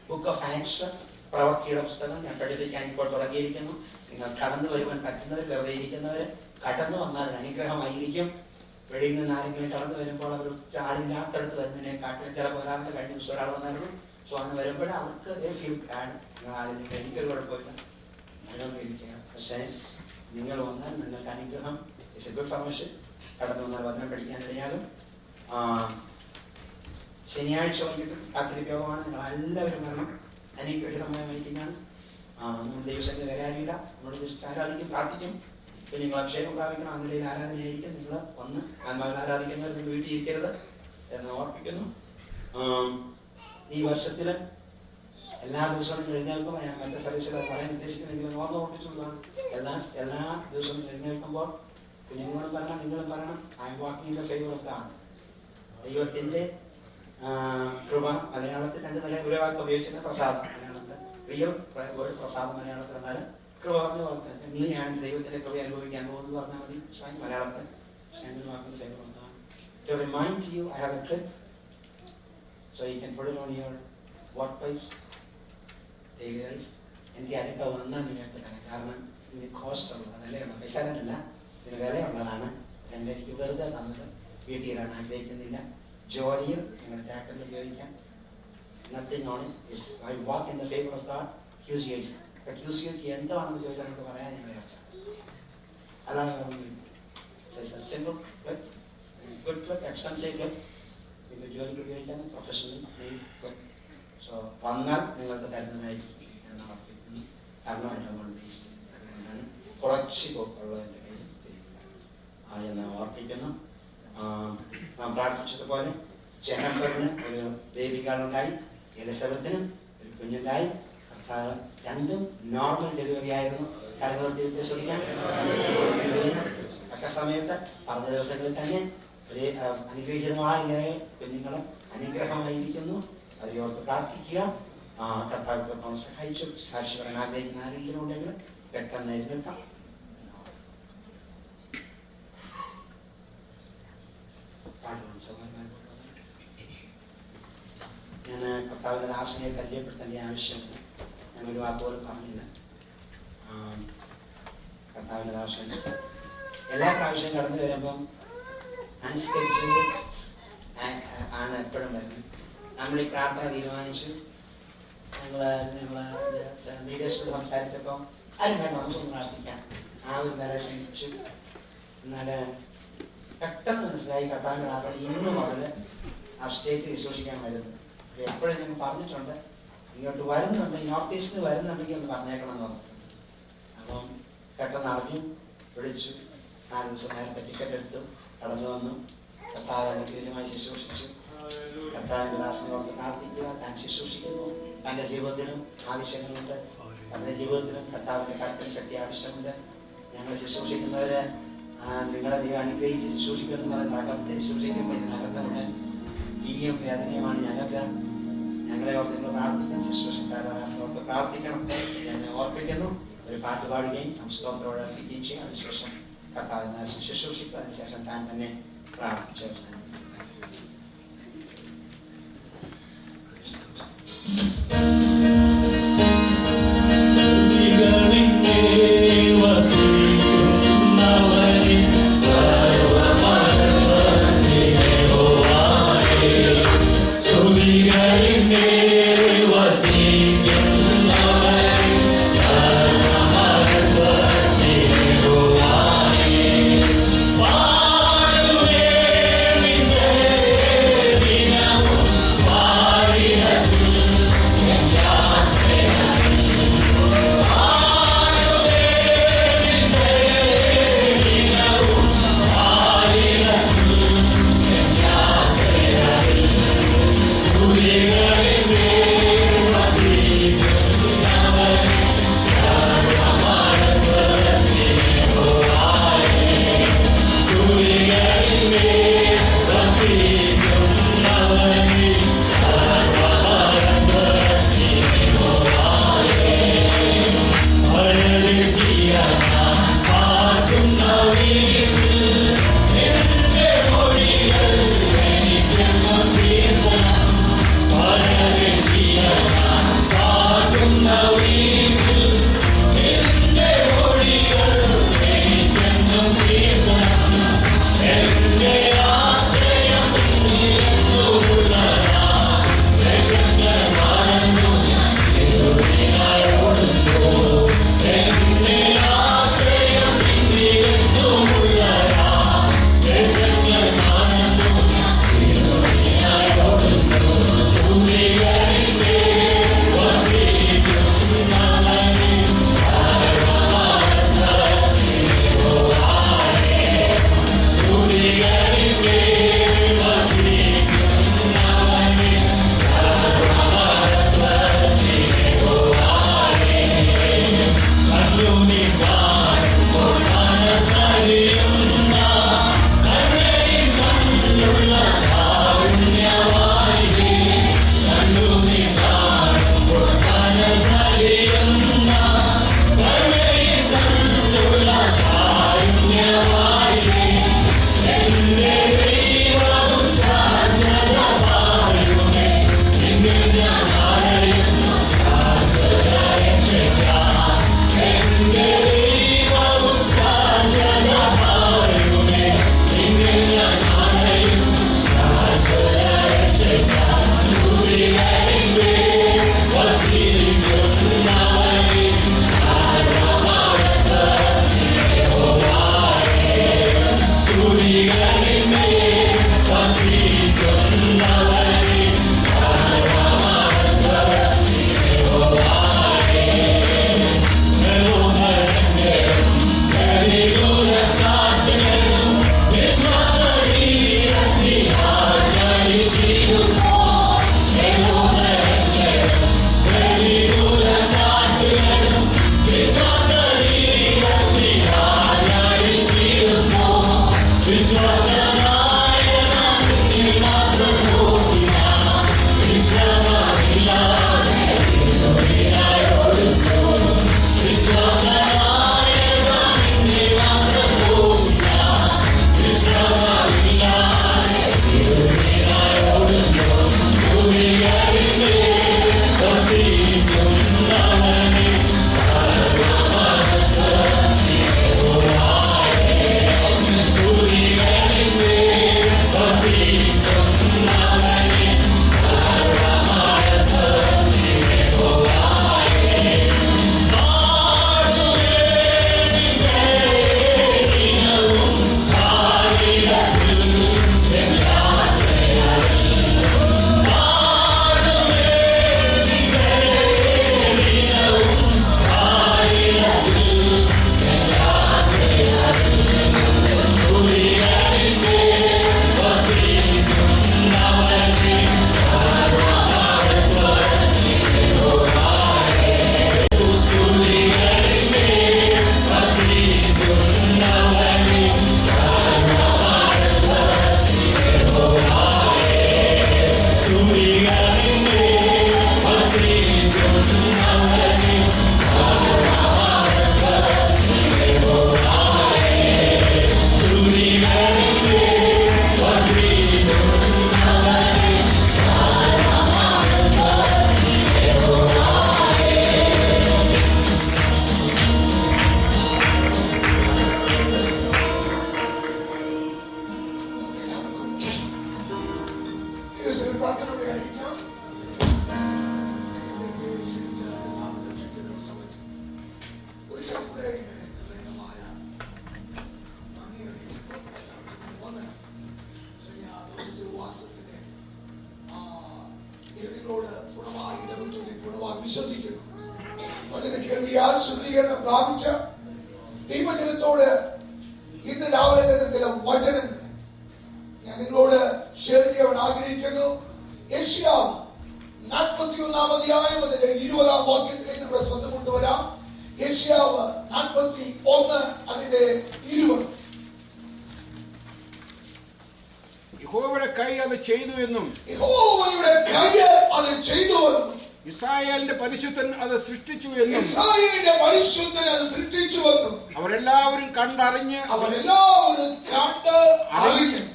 ബുക്ക് ഓഫ് ആക്ട്സ് പ്രവൃത്തിയുടെ പുസ്തകം ഞാൻ പഠിപ്പിക്കാൻ ഇപ്പോൾ തുടങ്ങിയിരിക്കുന്നു. നിങ്ങൾ കടന്നു വരുവാൻ പറ്റുന്നവർ, വെറുതെ ഇരിക്കുന്നവർ കടന്നു വന്നാൽ അനുഗ്രഹമായിരിക്കും. വെളിയിൽ നിന്ന് ആരെങ്കിലും കടന്നു വരുമ്പോൾ അവർ ആളില്ലാത്തടുത്ത് വരുന്നതിനെക്കാട്ടിലും ചിലപ്പോൾ ഒരാളുടെ കഴിഞ്ഞ ദിവസം ഒരാൾ വന്നായിരുന്നു. സോ അന്ന് വരുമ്പോൾ അവർക്ക് ഫീൽ ബാഡ്. ആളില്ലെങ്കിൽ എനിക്കൊരു കുഴപ്പമില്ല, നല്ലോണ്ടിരിക്കുക. പക്ഷേ നിങ്ങൾ വന്നാൽ നിങ്ങൾക്ക് അനുഗ്രഹം. It's a good formation. കടന്നു വന്നാൽ വചനം പഠിക്കാനിടയാകും. ശനിയാഴ്ച വൈകിട്ട് കാത്തിരിപ്യോഗമാണ്. നിങ്ങൾ എല്ലാവരും വരണം. അനുഗ്രഹിതമായ മീറ്റിംഗാണ്. നമ്മൾ ദൈവസന്നിധി വരാനില്ല. നമ്മൾ ജസ്റ്റ് ആരാധിക്കും, പ്രാർത്ഥിക്കും. പിന്നെ നിങ്ങൾ അഭിഷേകം പ്രാപിക്കണം. ആ നിലയിൽ ആരാധനയായിരിക്കും. നിങ്ങൾ വന്ന് ആത്മാവിൽ ആരാധിക്കുന്നവർ നിങ്ങൾ വീട്ടിൽ ഇരിക്കരുത് എന്ന് ഓർപ്പിക്കുന്നു. ഈ വർഷത്തിൽ എല്ലാ ദിവസവും എഴുന്നേൽക്കുമ്പോൾ ഞാൻ മറ്റേ സർവീസിൽ പറയാൻ ഉദ്ദേശിക്കുന്നത് ഓർമ്മ ഓർപ്പിച്ചുള്ളതാണ്. എല്ലാ ദിവസവും എഴുന്നേൽക്കുമ്പോൾ കുഞ്ഞുങ്ങളും പറയണം, നിങ്ങളും പറയണം, I M walking in the favour of God. ദൈവത്തിന്റെ കൃപ. മലയാളത്തിൽ രണ്ട് നില ഒരു വാക്ക് ഉപയോഗിച്ചിരുന്ന പ്രസാദം. മലയാളത്തിൽ റിയൽ വേർഡ് പ്രസാദം. മലയാളത്തിൽ എന്നാൽ കൃപ പറഞ്ഞു പറഞ്ഞാൽ നീ ഞാൻ ദൈവത്തിന്റെ കൃപ അനുഭവിക്കാൻ പോകുന്നു പറഞ്ഞാൽ മതി. മലയാളത്തിൽ to remind you I have a clip so you can put it on your workplace, daily life. എനിക്ക് അടുക്ക വന്നാൽ നിങ്ങൾക്ക് തരാം. കാരണം ഇതിന് കോസ്റ്റ് ഉള്ളത്, വിലയുള്ള പൈസല്ല, ഇതിന് വിലയുള്ളതാണ്. എനിക്ക് വെറുതെ തന്നത് വീട്ടിൽ ഇടാൻ ആഗ്രഹിക്കുന്നില്ല. ജോലിയിൽ നിങ്ങളുടെ ജാക്കറ്റിൽ ഉപയോഗിക്കാം. Nothing on it. I walk in the favour of God. QCH. ഇപ്പം QCH എന്താണെന്ന് ചോദിച്ചാൽ നമുക്ക് പറയാൻ ഞങ്ങളുടെ ചർച്ച. അല്ലാതെ simple clip, good clip, expensive clip. നിങ്ങൾ ജോലിക്ക് ഉപയോഗിക്കാൻ പ്രൊഫഷണൽ ക്ലിപ്പ്. സോ വന്നാൽ നിങ്ങൾക്ക് തരുന്നതായിരിക്കും എന്ന് ഉറപ്പിക്കുന്നു. കാരണം എല്ലാം കൊണ്ട് ടേസ്റ്റ് അതുകൊണ്ടാണ് കുറച്ച് ഉള്ളതിൻ്റെ പേര് എന്ന് ഓർപ്പിക്കുന്നു. നാം പ്രാർത്ഥിച്ചതുപോലെ ജെന്നഫറിന് ഒരു ബേബി ഗേളുണ്ടായി, എലിസബത്തിന് ഒരു കുഞ്ഞുണ്ടായി. കർത്താവ് രണ്ടും നോർമൽ ഡെലിവറി ആയിരുന്നു. കാര്യങ്ങൾ ശ്രദ്ധിക്കാം. തക്ക സമയത്ത് പറഞ്ഞ ദിവസങ്ങളിൽ തന്നെ ഒരു അനുഗ്രഹീതമായ ഇങ്ങനെ കുഞ്ഞുങ്ങൾ അനുഗ്രഹമായിരിക്കുന്നു. അവരോർത്ത് പ്രാർത്ഥിക്കുക. കർത്താവ് സഹായിച്ചു. സാക്ഷി പറയാൻ ആഗ്രഹിക്കുന്ന ആരെങ്കിലും ഉണ്ടെങ്കിൽ പെട്ടെന്ന് എഴുന്നേൽക്കാം. ഞാൻ കർത്താവിൻ്റെ ദാസനെ പരിചയപ്പെടുത്തേണ്ട ആവശ്യമില്ല. ഞാൻ ഒരു വാക്കുപോലും പറഞ്ഞില്ല. കർത്താവിൻ്റെ ദാസൻ എല്ലാ പ്രാവശ്യവും കടന്നു വരുമ്പം അൺസ്കെഡ്യൂൾഡ് ആണ് എപ്പോഴും വരുന്നത്. നമ്മൾ ഈ പ്രാർത്ഥന തീരുമാനിച്ചു. ഞങ്ങൾ ലീഡേഴ്സിനോട് സംസാരിച്ചപ്പോൾ ആരും വേണ്ട, നമുക്കൊന്ന് പ്രാർത്ഥിക്കാം, ആ ഒരു ഡയറക്ഷൻ വെച്ചു. എന്നാൽ പെട്ടെന്ന് മനസ്സിലായി കർത്താവിൻ്റെ ദാസൻ ഇന്ന് മുതൽ അപ്സ്റ്റേറ്റ് വിശ്വസിക്കാൻ വരുന്നു. എപ്പോഴും ഞങ്ങൾ പറഞ്ഞിട്ടുണ്ട്, ഇങ്ങോട്ട് വരുന്നുണ്ട്, നോർത്ത് ഈസ്റ്റിന് വരുന്നുണ്ടെങ്കിൽ ഒന്ന് പറഞ്ഞേക്കണം എന്ന് പറഞ്ഞു. അപ്പം പെട്ടെന്ന് അറിഞ്ഞു, വിളിച്ചു. 4 ദിവസം നേരത്തെ ടിക്കറ്റ് എടുത്തു, കടന്നു വന്നു. കർത്താവ് അനുഗ്രഹമായി ശുശ്രൂഷിച്ചു. കർത്താവിൻ്റെ ദാസനെ ഓർത്ത് പ്രാർത്ഥിക്കുക. താൻ ശുശ്രൂഷിക്കുന്നു. തൻ്റെ ജീവിതത്തിലും ആവശ്യങ്ങളുണ്ട്. തൻ്റെ ജീവിതത്തിലും കർത്താവിൻ്റെ കർത്തന ശക്തി ആവശ്യമുണ്ട്. ഞങ്ങൾ ശുശ്രൂഷിക്കുന്നവരെ നിങ്ങളെ ദൈവം അനുഗ്രഹിച്ച് ശുശ്രൂഷിക്കുമെന്ന് തകർത്ത് ശുശ്രൂഷിക്കുമ്പോൾ ഇതിനകത്തുള്ള തീയും വേദനയുമാണ് ഞങ്ങൾക്ക്. ഞങ്ങളെ ഓർത്ത് നിങ്ങൾ പ്രാർത്ഥിക്കണം. ശുശ്രൂഷക്കാരോർത്ത് പ്രാർത്ഥിക്കണം എന്ന് ഓർപ്പിക്കുന്നു. ഒരു പാട്ട് പാടുകയും സ്തോത്രത്തോടെ അർപ്പിക്കുകയും ചെയ്യും. അതിനുശേഷം കർത്താവിനെ ശുശ്രൂഷിക്കുക. അതിനുശേഷം താൻ തന്നെ പ്രാർത്ഥിച്ചു അവസാനം. Wasi വിശ്വസിക്കുന്നു. അതിന്റെ കേൾവിയാൽ ശുദ്ധീകരണം പ്രാപിച്ച ദൈവജനത്തോട് ഇന്ന് രാവിലെ ചില വചനങ്ങൾ ഞാൻ നിങ്ങളോട് ഷെയർ ചെയ്യാൻ ആഗ്രഹിക്കുന്നു. യെശയ്യാവ് 41-ാം അധ്യായം അതിന്റെ 20-ാം വാക്യത്തിലേക്ക് നമ്മുടെ ശ്രദ്ധ കൊണ്ടുവരാം. യെശയ്യാവ് 41 അതിന്റെ 20. യഹോവയുടെ കൈ അത് ചെയ്തു എന്നും യഹോവയുടെ കൈ അത് ചെയ്തു എന്നും ഇസ്രായേലിന്റെ പരിശുദ്ധൻ അത് സൃഷ്ടിച്ചു എന്നും ഇസ്രായേലിന്റെ പരിശുദ്ധൻ അത് സൃഷ്ടിച്ചു എന്നും അവരെല്ലാവരും കണ്ടറിഞ്ഞ്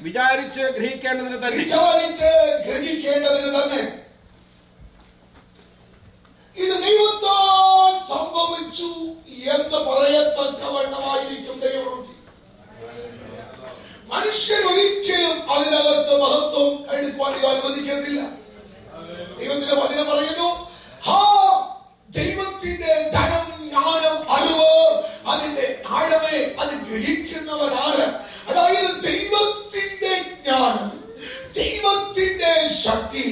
വിചാരിച്ച് ഗ്രഹിക്കേണ്ടതിന് തന്നെ ഇത് ദൈവത്താൽ സംഭവിച്ചു എന്ന് പറയത്തക്കവണ്ണമായിരിക്കും ദൈവവൃത്തി. മനുഷ്യൻ ഒരിക്കലും അതിനകത്ത് മഹത്വം എടുക്കുവാൻ അനുവദിക്കത്തില്ല. ദൈവത്തിന്റെ വചനം പറയുന്നു, ദൈവത്തിന്റെ ധനം, ജ്ഞാനം, അറിവ്, അതിന്റെ ആഴമേ അത് ഗ്രഹിക്കുന്നവനാണ്. അതായത് ദൈവത്തിന്റെ ജ്ഞാനം, ദൈവത്തിന്റെ ശക്തി,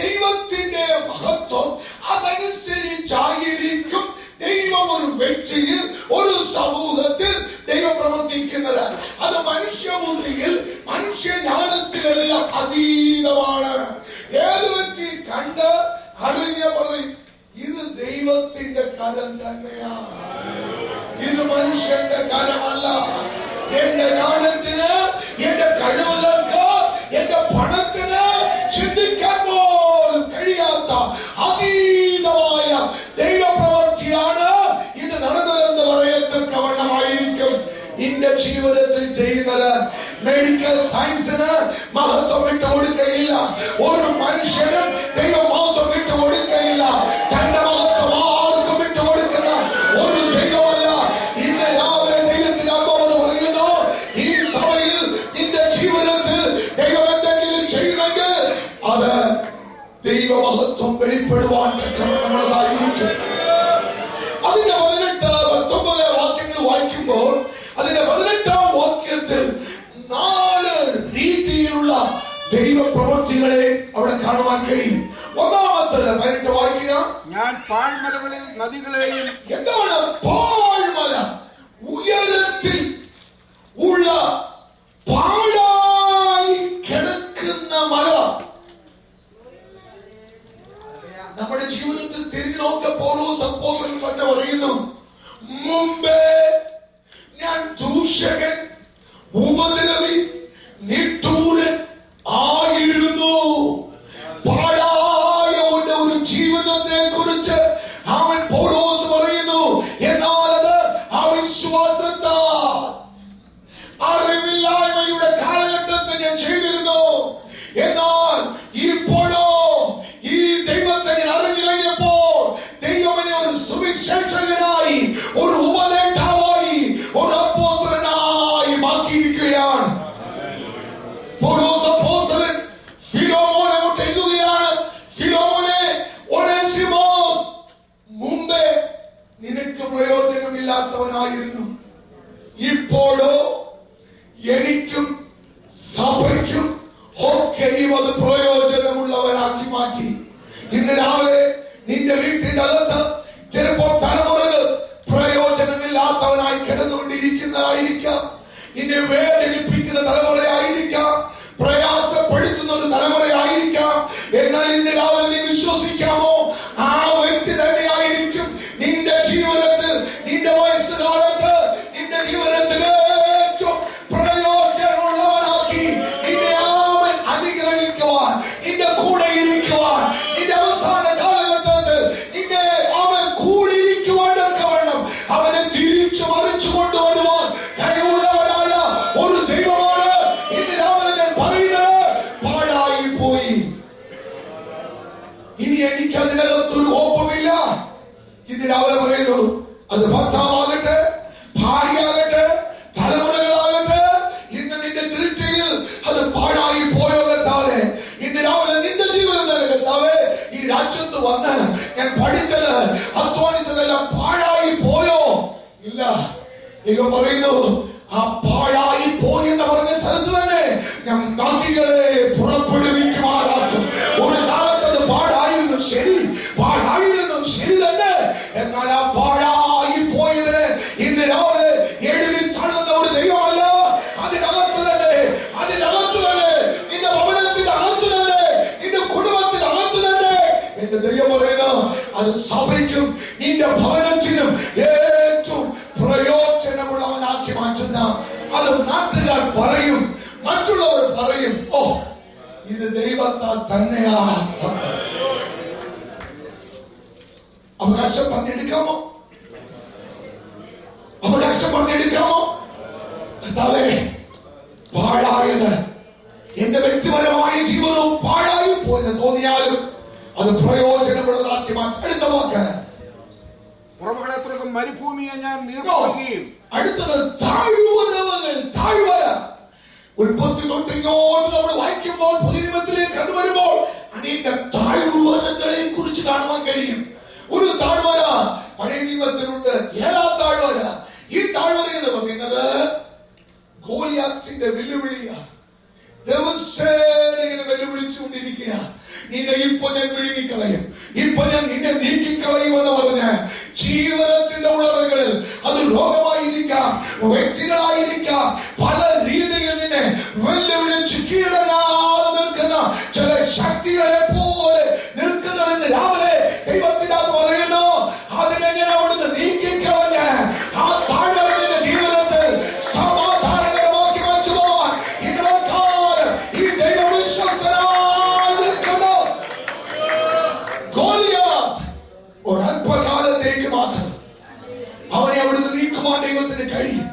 ദൈവത്തിന്റെ മഹത്വം അതനുസരിച്ചായിരിക്കും ദൈവം ഒരു വ്യക്തിയിൽ, ഒരു സമൂഹത്തിൽ ദൈവം പ്രവർത്തിക്കുന്നത്. അത് മനുഷ്യബുദ്ധിയിൽ, മനുഷ്യജ്ഞാനത്തിലെല്ലാം അതീതമാണ്. ഏത് വ്യക്തി കണ്ട് അറിഞ്ഞ പറയും ഇത് ദൈവത്തിന്റെ കരം തന്നെയാണ്, ഇത് മനുഷ്യന്റെ കരമല്ല. എന്റെ ജ്ഞാനത്തിന്, എന്റെ കഴിവുകൾക്ക്, എന്റെ പണത്തിന് ചിന്തിക്കാൻ പോലും കഴിയാത്ത അതീതമായ ദൈവപ്രവൃത്തിയാണ് ഇത് നടന്നതെന്ന് പറയത്തക്കവണ്ണമായിരിക്കും. നിന്റെ ജീവിതത്തിൽ ചെയ്യുന്നത് മെഡിക്കൽ സയൻസിന് മഹത്വം വിട്ടു കൊടുക്കുകയില്ല. ഒരു മനുഷ്യനും ദൈവം മഹത്വം വിട്ടു കൊടുക്കുകയില്ല. തന്റെ മഹത്വം ആർക്കും വിട്ടു കൊടുക്കുന്ന ഒരു ദൈവമല്ല. ഇന്ന് രാവിലെ ദൈവത്തിന്റെ ആത്മാവ് പറയുന്നു, ഈ സഭയിൽ നിന്റെ ജീവിതത്തിൽ ദൈവം എന്തെങ്കിലും ചെയ്യുന്നെങ്കിൽ അത് ദൈവമഹത്വം വെളിപ്പെടുവാൻ തക്കവണ്ണമുള്ളതായിരിക്കും. അതിന്റെ 18-19 വാക്യങ്ങൾ വായിക്കുമ്പോൾ അതിന്റെ 18-ാം വാക്യത്തിൽ 4 രീതിയിലുള്ള ദൈവപ്രവൃത്തികളെ അവിടെ കാണുവാൻ കഴിയും. ഒന്നാമത്തേത് 18 വായിക്കുക. ഞാൻ പാഴ്മലകളിൽ നദികളെയും. എന്താണ് പാഴ്മല? ഉയരത്തിൽ ഉള്ള പാഴായി കിടക്കുന്ന മല. നമ്മുടെ ജീവിതത്തിൽ തിരിഞ്ഞു നോക്കപ്പോൾ അപ്പോസ്തലൻ തന്നെ പറയുന്നു, മുമ്പേ ഞാൻ ദൂഷകൻ, ഉപദ്രവി, നിഷ്ഠൂരൻ ആയിരുന്നു. പാഴായ ഒരു ജീവിതത്തെ കുറിച്ച് അവൻ പൗലോസ് പറയുന്നു. എന്നാൽ അത് അവിശ്വാസത്താൽ, അറിവില്ലായ്മയുടെ കാലഘട്ടത്തിൽ ഞാൻ ചെയ്തിരുന്നു. എന്നാൽ ഇപ്പോഴോ ഈ ദൈവത്തെ ഞാൻ അറിഞ്ഞു കഴിഞ്ഞപ്പോൾ ദൈവമനെ ഒരു സുവിശേഷകനായി, ഒരു ഉപദേഷ്ടാവായി, ഒരു അപ്പോസ്തലനായി മാറ്റിയിരിക്കുകയാണ്. പൗലോസ് അപ്പോസ്തലൻ ഫിലോമോനെ കൊണ്ട് എഴുതുകയാണ്, ഫിലോമോനെ, ഒനേസിമോസ് മുമ്പേ നിനക്ക് പ്രയോജനമില്ലാത്തവനായിരുന്നു, ഇപ്പോഴോ എനിക്കും സഭയ്ക്കും ഒക്കെയും അത് പ്രയോജനമുള്ളവരാക്കി മാറ്റി. ഇന്ന് രാവിലെ നിന്റെ വീട്ടിന്റെ അകത്ത് ചിലപ്പോൾ തലമുറകൾ പ്രയോജനമില്ലാത്തവനായി കിടന്നുകൊണ്ടിരിക്കുന്നതായിരിക്കാം. നിന്നെ വേദനിപ്പിക്കുന്ന തലമുറയായിരിക്കാം, പ്രയാസപ്പെടുത്തുന്ന ഒരു തലമുറയായിരിക്കാം. എന്നാൽ ഇന്ന് രാവിലെ നീ വിശ്വസിക്കാമോ, ആ വ്യക്തി തന്നെയായിരിക്കും നിന്റെ ജീവിതത്തിൽ, നിന്റെ വയസ്സുകാലത്ത്, നിന്റെ ജീവിതത്തിൽ ഏറ്റവും പ്രയോജനമുള്ളവനാക്കി നിന്നെ അവൻ അനുഗ്രഹിക്കുവാൻ, നിന്റെ കൂടെ ഇരിക്കുവാൻ ഇനി എനിക്ക് അതിനകത്തൊരു കോപ്പമില്ല. ഇന്ന് രാവിലെ പറയുന്നു, അത് ഭർത്താവാകട്ടെ, ഭാര്യയാകട്ടെ, തലമുറകളാകട്ടെ, ഇന്ന് നിന്റെ ദൃഷ്ടിയിൽ അത് പാഴായി പോയോ കർത്താവേ? ഇന്ന് രാവിലെ നിന്റെ ജീവനം തന്നെ കർത്താവേ, ഈ രാജ്യത്ത് വന്ന് ഞാൻ പഠിച്ചത് അധ്വാനിച്ചതെല്ലാം പാഴായി പോയോ? ഇല്ല. ദൈവം പറയുന്നു, ആ പാഴായി പോയി എന്ന് പറഞ്ഞ സ്ഥലത്ത് തന്നെ ഞാൻ നദികളെ പുറപ്പെടുവിക്കുമാറാക്കും. ഒരു കാലത്ത് അത് പാഴായിരുന്നു, ശരി, പാഴായിരുന്നു, ശരി തന്നെ. എന്നാൽ ആ പാഴായി പോയതിനെ ഇന്ന് രാവിലെ എഴുതി തള്ളുന്ന ഒരു ദൈവമല്ല. അതിനകത്ത് തന്നെ നിന്റെ ഭവനത്തിന്റെ അകത്ത് തന്നെ, നിന്റെ കുടുംബത്തിന്റെ അകത്ത് തന്നെ എന്റെ ദൈവം പറയുന്നു, അത് സഭയ്ക്കും നിന്റെ ഭവനത്തിനും ഏറ്റവും പ്രയോജനമുള്ളവനാക്കി മാറ്റുന്ന, അത് നാട്ടുകാർ പറയും, മറ്റുള്ളവർ പറയും, ഓ ഇത് ദൈവത്താൽ തന്നെയാ സത്യം. അവകാശം പറഞ്ഞെടുക്കാമോ? അവകാശം പറഞ്ഞെടുക്കാമോ? കർത്താവേ, പാഴായത് എന്റെ വ്യക്തിപരമായ ജീവിതവും പാഴായി പോയെന്ന് തോന്നിയാലും അത് പ്രയോജനമുള്ളതാക്കി മാറ്റി. അടുത്ത വാക്ക്, ഉറവുകളെ തുറക്കും മരുഭൂമിയെ ഞാൻ നീർക്കുകയും. അടുത്തത് താഴ്വരകൾ. താഴ്വര ഉൽപ്പത്തി തൊട്ട് ഇങ്ങോട്ട് നമ്മൾ വായിക്കുമ്പോൾ പുതിയ നിയമത്തിലേക്ക് കണ്ടുവരുമ്പോൾ അനേക താഴ്വരകളെ കുറിച്ച് കാണുവാൻ കഴിയും. ഒരു താഴ്വര പഴയ നിയമത്തിലുണ്ട്, ഏലാ താഴ്വര. ഈ താഴ്വര എന്ന് പറയുന്നത് ഗോലിയാത്തിന്റെ വെല്ലുവിളിയാണ്. ദിവസേന ഇങ്ങനെ വെല്ലുവിളിച്ചുകൊണ്ടിരിക്കുക, നിന്നെ ഇപ്പൊ ഞാൻ വിഴുങ്ങിക്കളയും, ഇപ്പൊ ഞാൻ നിന്നെ നീക്കിക്കളയുമെന്ന് പറഞ്ഞ് ജീവിതത്തിന്റെ ഉള്ളറകളിൽ, അത് രോഗമായിരിക്കാം, വ്യക്തികളായിരിക്കാം, പല രീതിയിൽ നിന്നെ വെല്ലുവിളിച്ച് കീഴടങ്ങാതെ നിൽക്കുന്ന ചില ശക്തികളെ പോലെ നിൽക്കുന്നവരെന്ന് രാവിലെ ദൈവത്തിന്റെ അത് പറയുന്നു, അതിനെങ്ങനെ അവിടുന്ന് നീക്കിക്കളഞ്ഞ് ആ താഴ്വരയുടെ ജീവിതത്തിൽ സമാധാനകരമാക്കി മാറ്റുവാൻ ഇന്നോക്കാലം ഈ ദൈവവിശ്വസ്തനായി നിൽക്കുന്നു. ഗോലിയാത്ത് ഒരല്പകാലത്തേക്ക് മാത്രം അവനെ അവിടുന്ന് നീക്കുവാൻ ദൈവത്തിന് കഴിയും.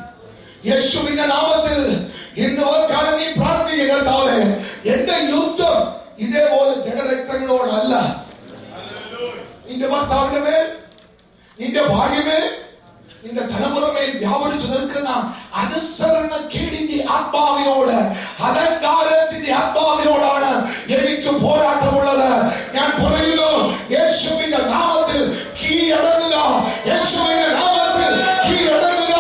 യേശുവിന്റെ നാമത്തിൽ ഇന്ന് കാലം നീ പ്രാർത്ഥിക്കുക, കർത്താവേ, എന്റെ യുദ്ധം ഇതേപോലെ ജഡരക്തങ്ങളോടല്ല. നിന്റെ ഭർത്താവിന്റെ മേൽ, നിന്റെ ഭാര്യമേൽ, നിന്റെ തലമുറമേൽ വ്യാപരിച്ചു നിൽക്കുന്ന അനുസരണക്കേടിന്റെ ആത്മാവിനോട്, അലങ്കാരത്തിന്റെ ആത്മാവിനോടാണ് എനിക്ക് പോരാട്ടമുള്ളത്. ഞാൻ പറയുന്നു, യേശുവിന്റെ നാമത്തിൽ കീഴടങ്ങുക, യേശുവിന്റെ നാമത്തിൽ കീഴടങ്ങുക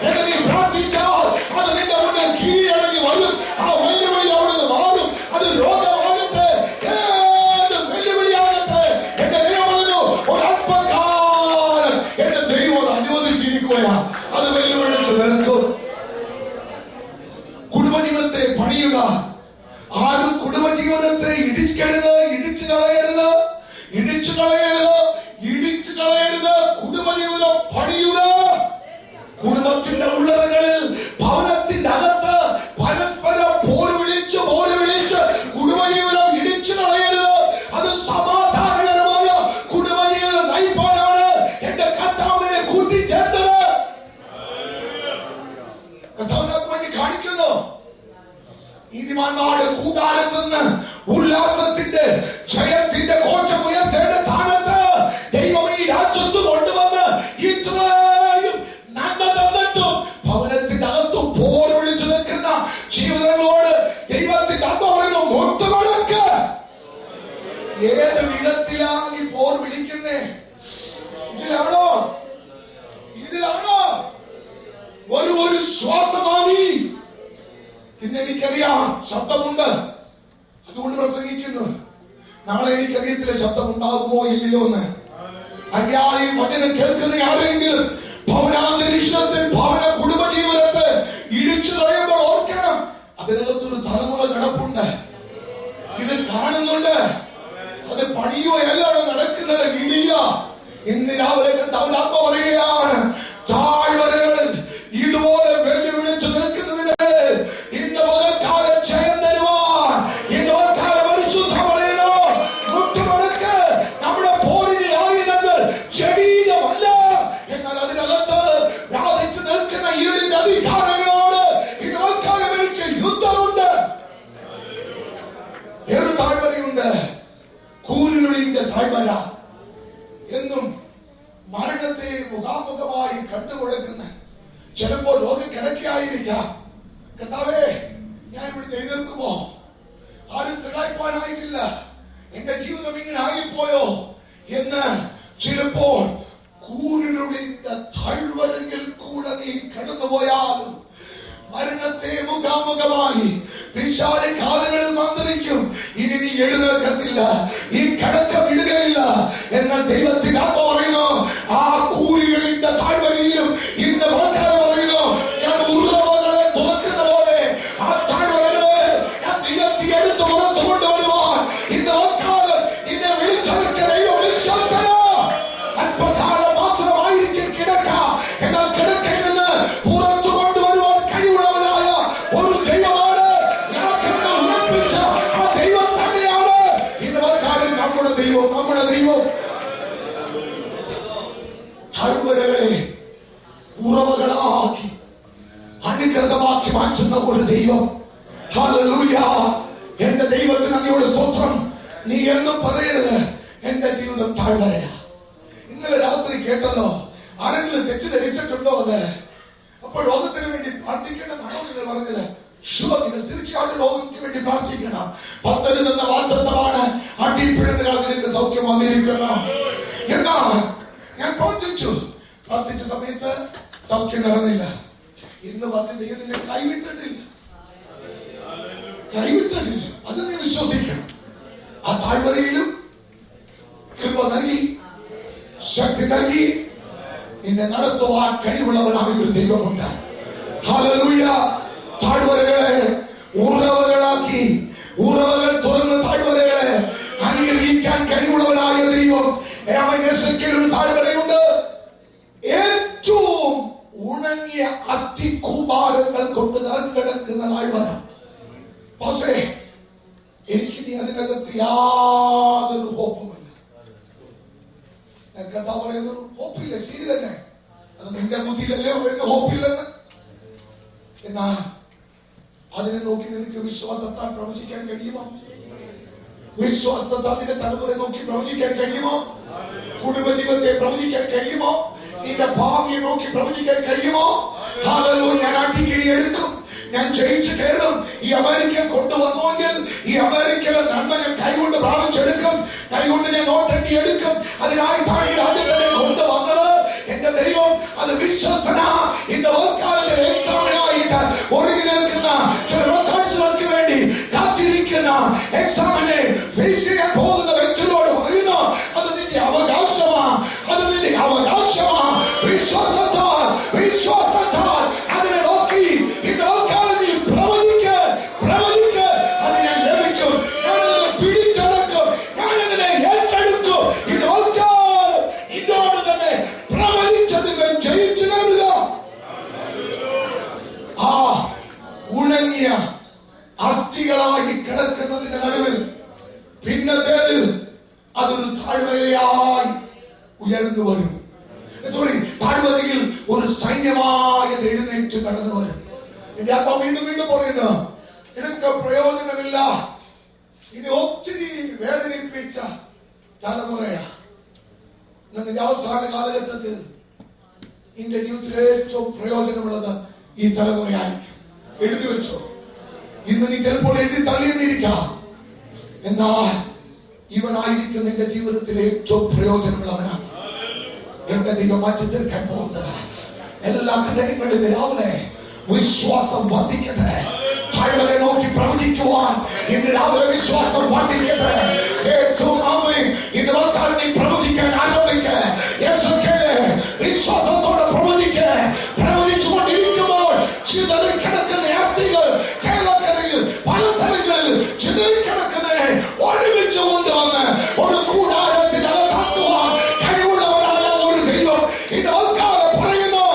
എന്ന് നീ പ്രാർത്ഥിച്ചാൽ അത് നിന്റെ മുന്നിൽ കീഴടങ്ങി വരും. ആ വെല്ലുവിളി അവിടുന്ന് മാറും. അത് രോഗമാകട്ടെ, ഏത് വെല്ലുവിളിയാകട്ടെ, എന്റെ ദൈവം പറഞ്ഞു, ഒരല്പകാലം എന്റെ ദൈവം അനുവദിച്ചിരിക്കുകയാ, അത് വെല്ലുവിളിച്ച് നിൽക്കും. കുടുംബജീവനത്തെ പണിയുക. ആരും കുടുംബജീവനത്തെ ഇടിക്കരുത്, ഇടിച്ചു കളയരുത്, ഇടിച്ചു കളയരുത്, ഇടിച്ചു കളയരുത്. കുടുംബജീവിതം പണിയുക. കുടുംബത്തിന്റെ ഉള്ളറകളിൽ, ഭവനത്തിന്റെ അകത്ത് പരസ്പരം പോര് വിളിച്ച് കുടുംബജീവിതം ഇടിച്ചു കളയരുത്. അത് സമാധാനകരമായ കുടുംബജീവിതം നയിപ്പാനാണ് എന്റെ കർത്താവിനെ കൂട്ടിച്ചേർത്തത്. കർത്താവിനെ കാണിക്കുന്നു. നീതിമാന്മാരുടെ കൂടാരത്ത് നിന്ന് ഉല്ലാസത്തിന്റെ, ജയത്തിന്റെ കോശം ഉയർത്തേണ്ട സ്ഥാനത്ത് ദൈവം ഈ രാജ്യത്ത് കൊണ്ടുവന്ന് ഇത്രയും നന്മ തന്നിട്ടും ഭവനത്തിന്റെ അകത്ത് പോര് വിളിച്ചു നിൽക്കുന്ന ജീവിതങ്ങളോട് ദൈവത്തിന്റെ ആത്മാവിനെ മുട്ടുകൊടുക്ക്. ഏത് വിധത്തിലാ നീ പോർ വിളിക്കുന്നേ? ഇതിലാണോ? ഒരു ശ്വാസമാണി. ഇന്ന് എനിക്കറിയാം ശബ്ദമുണ്ട്, അതുകൊണ്ട് പ്രസംഗിക്കുന്നു. നാളെ എനിക്കറിയത്തില്ല ശബ്ദം ഉണ്ടാകുമോ ഇല്ലയോ എന്ന്. അഗ്യായി വചനം കേൾക്കുന്ന ആരെങ്കിലും ഭവനാന്തരീക്ഷത്തിൽ, ഭവന കുടുംബജീവനത്തെ ഇടിച്ചു കളയുമ്പോൾ ഓർക്കണം, അതിനകത്തൊരു തലമുറ കിടപ്പുണ്ട്. ഇത് കാണുന്നുണ്ട്. അത് പണിയുകയല്ല നടക്കുന്നത്, ഇടിയ. ഇന്ന് രാവിലെ കർത്താവിന്റെ ആത്മ പറയുകയാണ്, താഴ്വരകളിൽ ഇതുപോലെ വെല്ലുവിളിച്ചു നിൽക്കുന്നതിന് ഇന്ന് പകൽക്കാലം ജയം തരുവാൻ, ഇന്ന് പകൽക്കാലം പരിശുദ്ധ പറയുന്നു, മുട്ടുമടക്ക്. നമ്മുടെ പോരിന്റെ ആയുധങ്ങൾ ശരീരമല്ല, എന്നാൽ അതിനകത്ത് വ്യാപിച്ചു നിൽക്കുന്ന ഇരുളിന്റെ അധികാരങ്ങളോട് ഇന്ന് പകൽക്കാലം എനിക്ക് യുദ്ധമുണ്ട്. താഴ്വരയുണ്ട്, കൂരുളിന്റെ താഴ്വര എന്നും മരണത്തെ മുഖാമുഖമായി കണ്ടുകൊടുക്കുന്ന ചിലപ്പോൾ രോഗക്കിടക്കായിരിക്കാം. കർത്താവേ, ഞാൻ ഇവിടെ എഴുന്നേൽക്കുമോ? ആരും സഹായിപ്പാനായിട്ടില്ല, എന്റെ ജീവിതം ഇങ്ങനെ ആയിപ്പോയോ എന്ന് ചിലപ്പോൾ കൂരിരുളിന്റെ താഴ്വരയിൽ കൂടെ നീ കടന്നുപോയാലും മരണത്തെ മുഖാമുഖമായി പിശാച് കാലുകളിൽ മന്ത്രിക്കും. ഇനി നീ എഴുന്നേൽക്കത്തില്ല, ഈ കടക്കം ഇടുകയില്ല എന്ന ദൈവത്തിന് ആത്മാവ് പറയുന്നു. ആ കൂരിരുളിന്റെ താഴ്വരയിലും ഇന്ന് വാക്കാൽ പറയുന്നു, ഞാൻ ഉറവകളെ തുറക്കുന്ന പോലെ ആ താഴ്വരകളെ ഞാൻ നികത്തി എടുത്തു പുറത്തു കൊണ്ടുവരുവാൻ ഇന്ന് വാക്കാൽ ഇന്നെ വിളിച്ചെടുക്കുന്ന ദൈവം വിശ്വസ്തനാ. അല്പകാലം മാത്രമായിരിക്കും കിടക്ക, എന്നാൽ കിടക്കയിൽ നിന്ന് പുറത്തു കൊണ്ടുവരുവാൻ കഴിവുള്ളവനായ ഒരു ദൈവമാണ്. ഉറപ്പിച്ച ആ ദൈവം തന്നെയാണ് ഇന്ന് വാക്കാലും നമ്മുടെ ദൈവം. നമ്മുടെ ദൈവം താഴ്വരകളെ ഉറവകളാക്കി അനുഗ്രഹമാക്കി മാറ്റുന്ന ഒരു ദൈവം. ഹല്ലേലൂയ. എന്റെ ദൈവത്തിന് അങ്ങയോട് സ്തോത്രം. നീ എന്നും പറയരുത് എന്റെ ജീവിതം താഴ്വരയാ. ഇന്നലെ രാത്രി കേട്ടല്ലോ, ആരെങ്കിലും തെറ്റിദ്ധരിച്ചിട്ടുണ്ടോ? അത് അപ്പോൾ രോഗത്തിന് വേണ്ടി പ്രാർത്ഥിക്കേണ്ടതാണോ നിങ്ങൾ പറഞ്ഞത്? നിങ്ങൾ തീർച്ചയായിട്ടും രോഗത്തിന് വേണ്ടി പ്രാർത്ഥിക്കണം. പത്തനിൽ നിന്ന വാഗ്ദത്തമാണ് അടിപ്പിടുന്ന നിനക്ക് സൗഖ്യം വന്നിരിക്കുന്നു. എന്നാ ഞാൻ പ്രാർത്ഥിച്ച സമയത്ത് സൗഖ്യം നടന്നില്ല. ഇന്ന് പറഞ്ഞ ദൈവം നിന്നെ കൈവിട്ടിട്ടില്ല. അത് നീ വിശ്വസിക്കണം. ആ താഴ്വരയിലും കൃപ നൽകി ശക്തി നൽകി നിന്നെ നടത്തുവാൻ കഴിവുള്ളവനായ ഒരു ദൈവമുണ്ട്. ഹല്ലേലൂയ. താഴ്വരകളെ ഉറവകളാക്കി, ഉറവകൾ തുറന്ന താഴ്വരകളെ അനുഗ്രഹിക്കാൻ കഴിവുള്ളവനായ ദൈവം. ഒരു താഴ്വരയുണ്ട്, ഏറ്റവും ഉണങ്ങിയ അസ്ഥി കൂമ്പാരങ്ങൾ കൊണ്ട് നിറഞ്ഞു കിടക്കുന്ന താഴ്വര. പക്ഷേ എനിക്ക് നീ അതിനകത്ത് യാതൊരു ഹോപ്പുമില്ല. കഥാ പറയുന്നു ഹോപ്പില്ല. ശരി തന്നെ, അത് നിന്റെ ബുദ്ധിയിലല്ലേ പറയുന്ന ഹോപ്പില്ലെന്ന്. എന്നാ അതിനെ നോക്കി നിനക്ക് വിശ്വാസത്താൽ പ്രവചിക്കാൻ കഴിയുമോ? വിശ്വാസത്താൽ നിന്റെ തലമുറയെ നോക്കി പ്രവചിക്കാൻ കഴിയുമോ? കുടുംബജീവിതത്തെ പ്രവചിക്കാൻ കഴിയുമോ? നിന്റെ ഭാവിയെ നോക്കി പ്രവചിക്കാൻ കഴിയുമോ? ഹല്ലേലൂയ. ഞാൻ ആ ഡിഗ്രി എടുക്കും, ഞാൻ ജയിച്ചു കയറും. ഈ അമേരിക്ക കൊണ്ടുവന്നുവെങ്കിൽ ഈ അമേരിക്കയിലെ നന്മ ഞാൻ കൈകൊണ്ട് പ്രാപിച്ചെടുക്കും, കൈകൊണ്ട് ഞാൻ നോട്ടെണ്ണി എടുക്കും. അതിനായിട്ടാണ് ഈ രാജ്യത്തെ കൊണ്ടുവന്നത്. എന്റെ ദൈവം അത് വിശ്വസ്തനാ. ഇന്ന് ഓർക്കാലത്തിൽ എക്സാമിനായിട്ട് ഒരുങ്ങി നിൽക്കുന്ന ചില റെക്കോർഡ്സുകൾക്ക് വേണ്ടി കാത്തിരിക്കുന്ന എക്സാമിനെ ഫേസ് ചെയ്യാൻ പോകുന്ന വ്യക്തികളോട് പറയുന്നു, അത് നിന്റെ അവകാശമാ, അത് നിന്റെ അവകാശമാ. വിശ്വാസത്താൽ അതിനെ നോക്കി ഇന്ന് ഓർക്കാലം നീ പ്രവചിക്ക്. അത് ഞാൻ ലഭിക്കും, ഞാനതിനെ പിടിച്ചടക്കും, ഞാനതിനെ ഏറ്റെടുക്കും. ഇന്ന് ഓർക്കാലം ഇന്നോട് തന്നെ പ്രവചിച്ചതിനെ ജയിച്ചു കയറുക. ആ ഉണങ്ങിയ അസ്ഥികളായി കിടക്കുന്നതിന്റെ നടുവിൽ പിന്നത്തേതിൽ അതൊരു താഴ്വരയായി ഉയർന്നു വരും. താഴ്വരയിൽ ഒരു സൈന്യമായി അത് എഴുന്നേറ്റ് കടന്നു വരും. എന്റെ അമ്മ വീണ്ടും പറയുന്നു, നിനക്ക് പ്രയോജനമില്ല. ഇനി ഒത്തിരി വേദനിപ്പിച്ച തലമുറയാ. നിന്റെ അവസാന കാലഘട്ടത്തിൽ നിന്റെ ജീവിതത്തിൽ ഏറ്റവും പ്രയോജനമുള്ളത് ഈ തലമുറയായിരിക്കും. എഴുതി വെച്ചോ. ഇന്ന് നീ ചിലപ്പോൾ എഴുതി തള്ളിയെന്നിരിക്കാം, എന്നാൽ ഇവനായിരിക്കും നിന്റെ ജീവിതത്തിൽ ഏറ്റവും പ്രയോജനമുള്ളവനാണ്. എന്റെ ദൈവം മാറ്റി തീർക്കാൻ പോകുന്നത് എല്ലാ കാര്യങ്ങളും രാവിലെ വിശ്വാസം വർദ്ധിക്കട്ടെ. താഴ്വരെ നോക്കി പ്രവചിക്കുവാൻ ഇന്ന് രാവിലെ വിശ്വാസം വർദ്ധിക്കട്ടെ. ഏറ്റവും ഇന്ന് വാക്കാൽ നീ പ്രവചിക്കാൻ ആരംഭിക്കേ. വിശ്വാസത്തോടെ പ്രവചിച്ചുകൊണ്ടിരിക്കുമ്പോൾ ചിതറിക്കിടക്കുന്ന അസ്ഥികൾ കേരളക്കരയിൽ പല സ്ഥലങ്ങളിൽ ചിതറിക്കിടക്കുന്നതിനെ ഒരുമിച്ച് കൊണ്ടുവന്ന് ഒരു കൂടാരത്തിനകത്താക്കുവാൻ കഴിവുള്ളവരായ ഒരു ദൈവം ഇന്ന് വാക്കാൽ പറയുന്നു,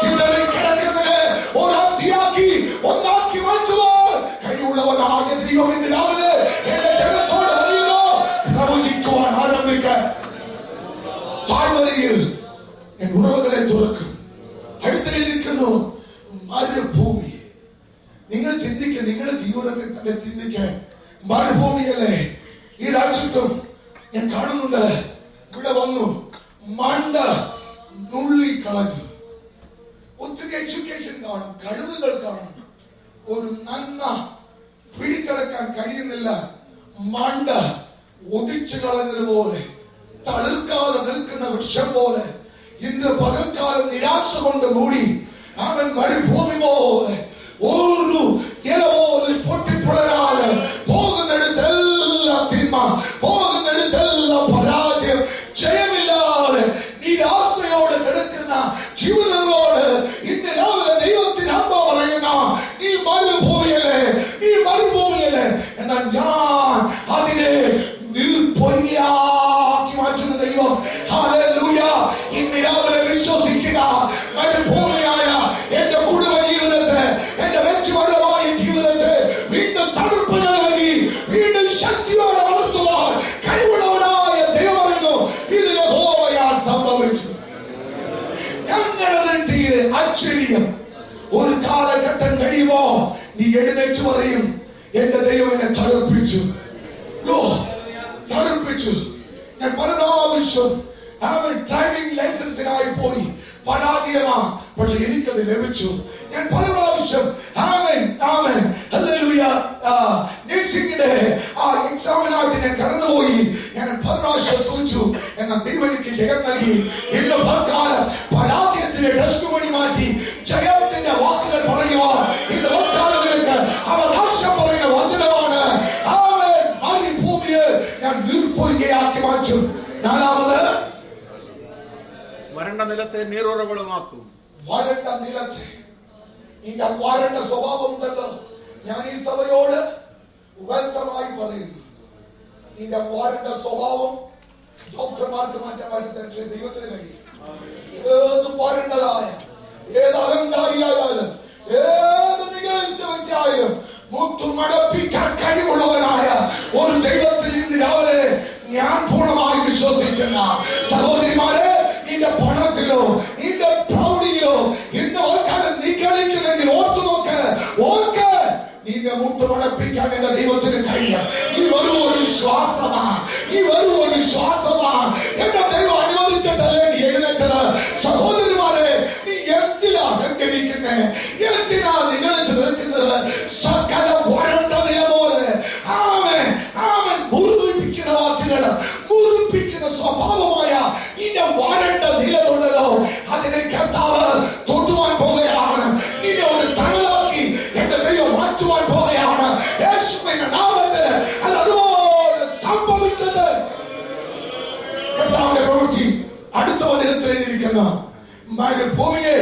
ചിതറിക്കിടക്കുന്നതിനെ ഒരു അസ്ഥിയാക്കി ഒന്നാക്കി മാറ്റുവാൻ കഴിവുള്ളവനായ ദൈവം ഇന്ന് രാവിലെ എന്റെ ജനത്തോട് പറയുന്നു, പ്രവചിക്കുവാൻ ആരംഭിക്കാൻ. താഴ്വരയിൽ ഉറവുകളെ തുറക്കും. അടുത്തിരിക്കുന്നു മരുഭൂമി. നിങ്ങൾ ചിന്തിക്കുക, നിങ്ങളുടെ ജീവിതത്തിൽ തന്നെ ചിന്തിക്കാൻ. മരുഭൂമിയല്ലേ ഈ രാജ്യത്തും ഞാൻ കാണുന്നുണ്ട്. ഇവിടെ വന്നു മണ്ട നുള്ളിക്കളഞ്ഞു. ഒത്തിരി എഡ്യൂക്കേഷൻ കാണും, കഴിവുകൾ കാണും, ഒരു നന്മ പിടിച്ചടക്കാൻ കഴിയുന്നില്ല. മണ്ട ഒടിച്ചു കളഞ്ഞതുപോലെ, തളിർക്കാതെ നിൽക്കുന്ന വൃക്ഷം പോലെ ഇന്ന് പകൽക്കാലം നിരാശ കൊണ്ട് മൂടി അവൻ മരുഭൂമി പോലെ ഒരു ഇല പോലെ പൊട്ടിപ്പുളരാതെ പോകുന്നിടത്തെല്ലാം തിന്മ, പോകുന്നിടത്തെല്ലാം പരാജയം, ജയമില്ലാതെ നിരാശയോടെ കിടക്കുന്ന ജീവിതങ്ങളോട് ഇന്ന് രാവിലെ ദൈവത്തിന് ആത്മാ പറയുന്ന നീ മരുഭൂമിയല്ലേ, നീ മരുഭൂമിയല്ലേ. എന്നാൽ ഞാൻ അതിനെ നീർപ്പൊയ്യാക്കി മാറ്റുന്ന ദൈവം. ഹല്ലേലൂയ. ഇന്ന് രാവിലെ വിശ്വസിക്കുക, മരുഭൂമിയായ എന്റെ കുടുംബ ജീവിതത്തെ, എന്റെ വ്യക്തിപരമായ ജീവിതത്തെ വീണ്ടും തണുപ്പ് നൽകി വീണ്ടും ശക്തിയോടെ വളർത്തുവാൻ കഴിവുള്ളവരായ ദൈവമായിരുന്നു. ഇത് യഹോവയാൽ സംഭവിച്ചു. ഞങ്ങളുടെ ആശ്ചര്യം. ഒരു കാലഘട്ടം കഴിയുമ്പോ നീ എഴുന്നേറ്റ് പറയും, എന്റെ ദൈവം എന്നെ തളർപ്പിച്ചു, തളർപ്പിച്ചു. ഞാൻ പല പ്രാവശ്യം ഡ്രൈവിംഗ് ലൈസൻസിനായി പോയി പരാജയമാ, പക്ഷെ എനിക്കത് ലഭിച്ചു. ഞാൻ പല പ്രാവശ്യം നഴ്സിംഗിന്റെ ആ എക്സാമിനായിട്ട് ഞാൻ കടന്നുപോയി. ഞാൻ പല പ്രാവശ്യം തോറ്റു. എന്നാൽ ദൈവം എനിക്ക് ജയം നൽകി. എന്റെ പരാജയത്തിന്റെ ടെസ്റ്റ് മണി മാറ്റി ജയത്തിന്റെ വാക്കുകൾ പറയുവാൻ എന്റെ വാഗ്ദാനങ്ങൾക്ക് അവകാശം പറയുന്ന വചനമാണ്. മരുഭൂമിയെ ഞാൻ നീർപ്പൊയ്കയാക്കി മാറ്റും. നാലാമത്, വരണ്ട നിലത്തെ നീരുറവുകളുമാക്കും. വരണ്ട നിലത്തെ, നിന്റെ വരണ്ട സ്വഭാവം ഉണ്ടല്ലോ, ഞാൻ ഈ സഭയോട് വ്യക്തമായി പറയുന്നു. നിന്റെ വരണ്ട സ്വഭാവം ഡോക്ടർമാർക്ക് മാറ്റാൻ പറ്റുന്ന ദൈവത്തിന് കഴിയും. ഏത് വരണ്ടതായ, ഏത് അഹങ്കാരിയായാലും, ഏത് നിഗളിച്ച വ്യക്തിയായാലും മുത്തുമടപ്പിക്കാൻ കഴിവുള്ളവനായ ഒരു ദൈവത്തിൽ ഇന്ന് രാവിലെ ഞാൻ പൂർണ്ണമായി വിശ്വസിക്കുന്ന സഹോദരിമാരെ, നിന്റെ പണത്തിലോ നിന്റെ പ്രൗഢിയിലോ ഇന്ന് ഓർക്കാനും നീ കളിക്കുന്നെങ്കിൽ ഓർത്തു നോക്ക്, ഓർക്ക് നിന്നെ മുട്ടുമടപ്പിക്കാൻ എന്റെ ദൈവത്തിന് കഴിയും. നീ വെറും ഒരു ശ്വാസമാണ്, നീ വെറും ഒരു ശ്വാസമാണ്. എന്റെ ദൈവം അനുവദിച്ചിട്ടല്ലേ നീ എഴുന്നേറ്റത്. സഹോദരിമാരെ, നീ എന്തിനാ അഹങ്കരിക്കുന്നത്? എന്തിനാ നിഗളിച്ച് നിൽക്കുന്നത്? സകല വരണ്ട നില പോലെ ആമൻ മുറിപ്പിക്കുന്ന വാക്കുകൾ, മുറിപ്പിക്കുന്ന സ്വഭാവമായ നിന്റെ വരണ്ട നിലതുണ്ടല്ലോ, അതിനെ കർത്താവ് തൊടുവാൻ പോകുകയാണ്. നിന്നെ ഒരു തണലാക്കി എന്റെ ദൈവം മാറ്റുവാൻ പോകുകയാണ്. യേശുവിന്റെ നാമത്തിൽ അത് അതുപോലെ സംഭവിച്ചത്. കർത്താവിന്റെ പ്രവൃത്തി അടുത്ത വചനത്തിൽ എഴുതിയിരിക്കുന്ന മരുഭൂമിയെ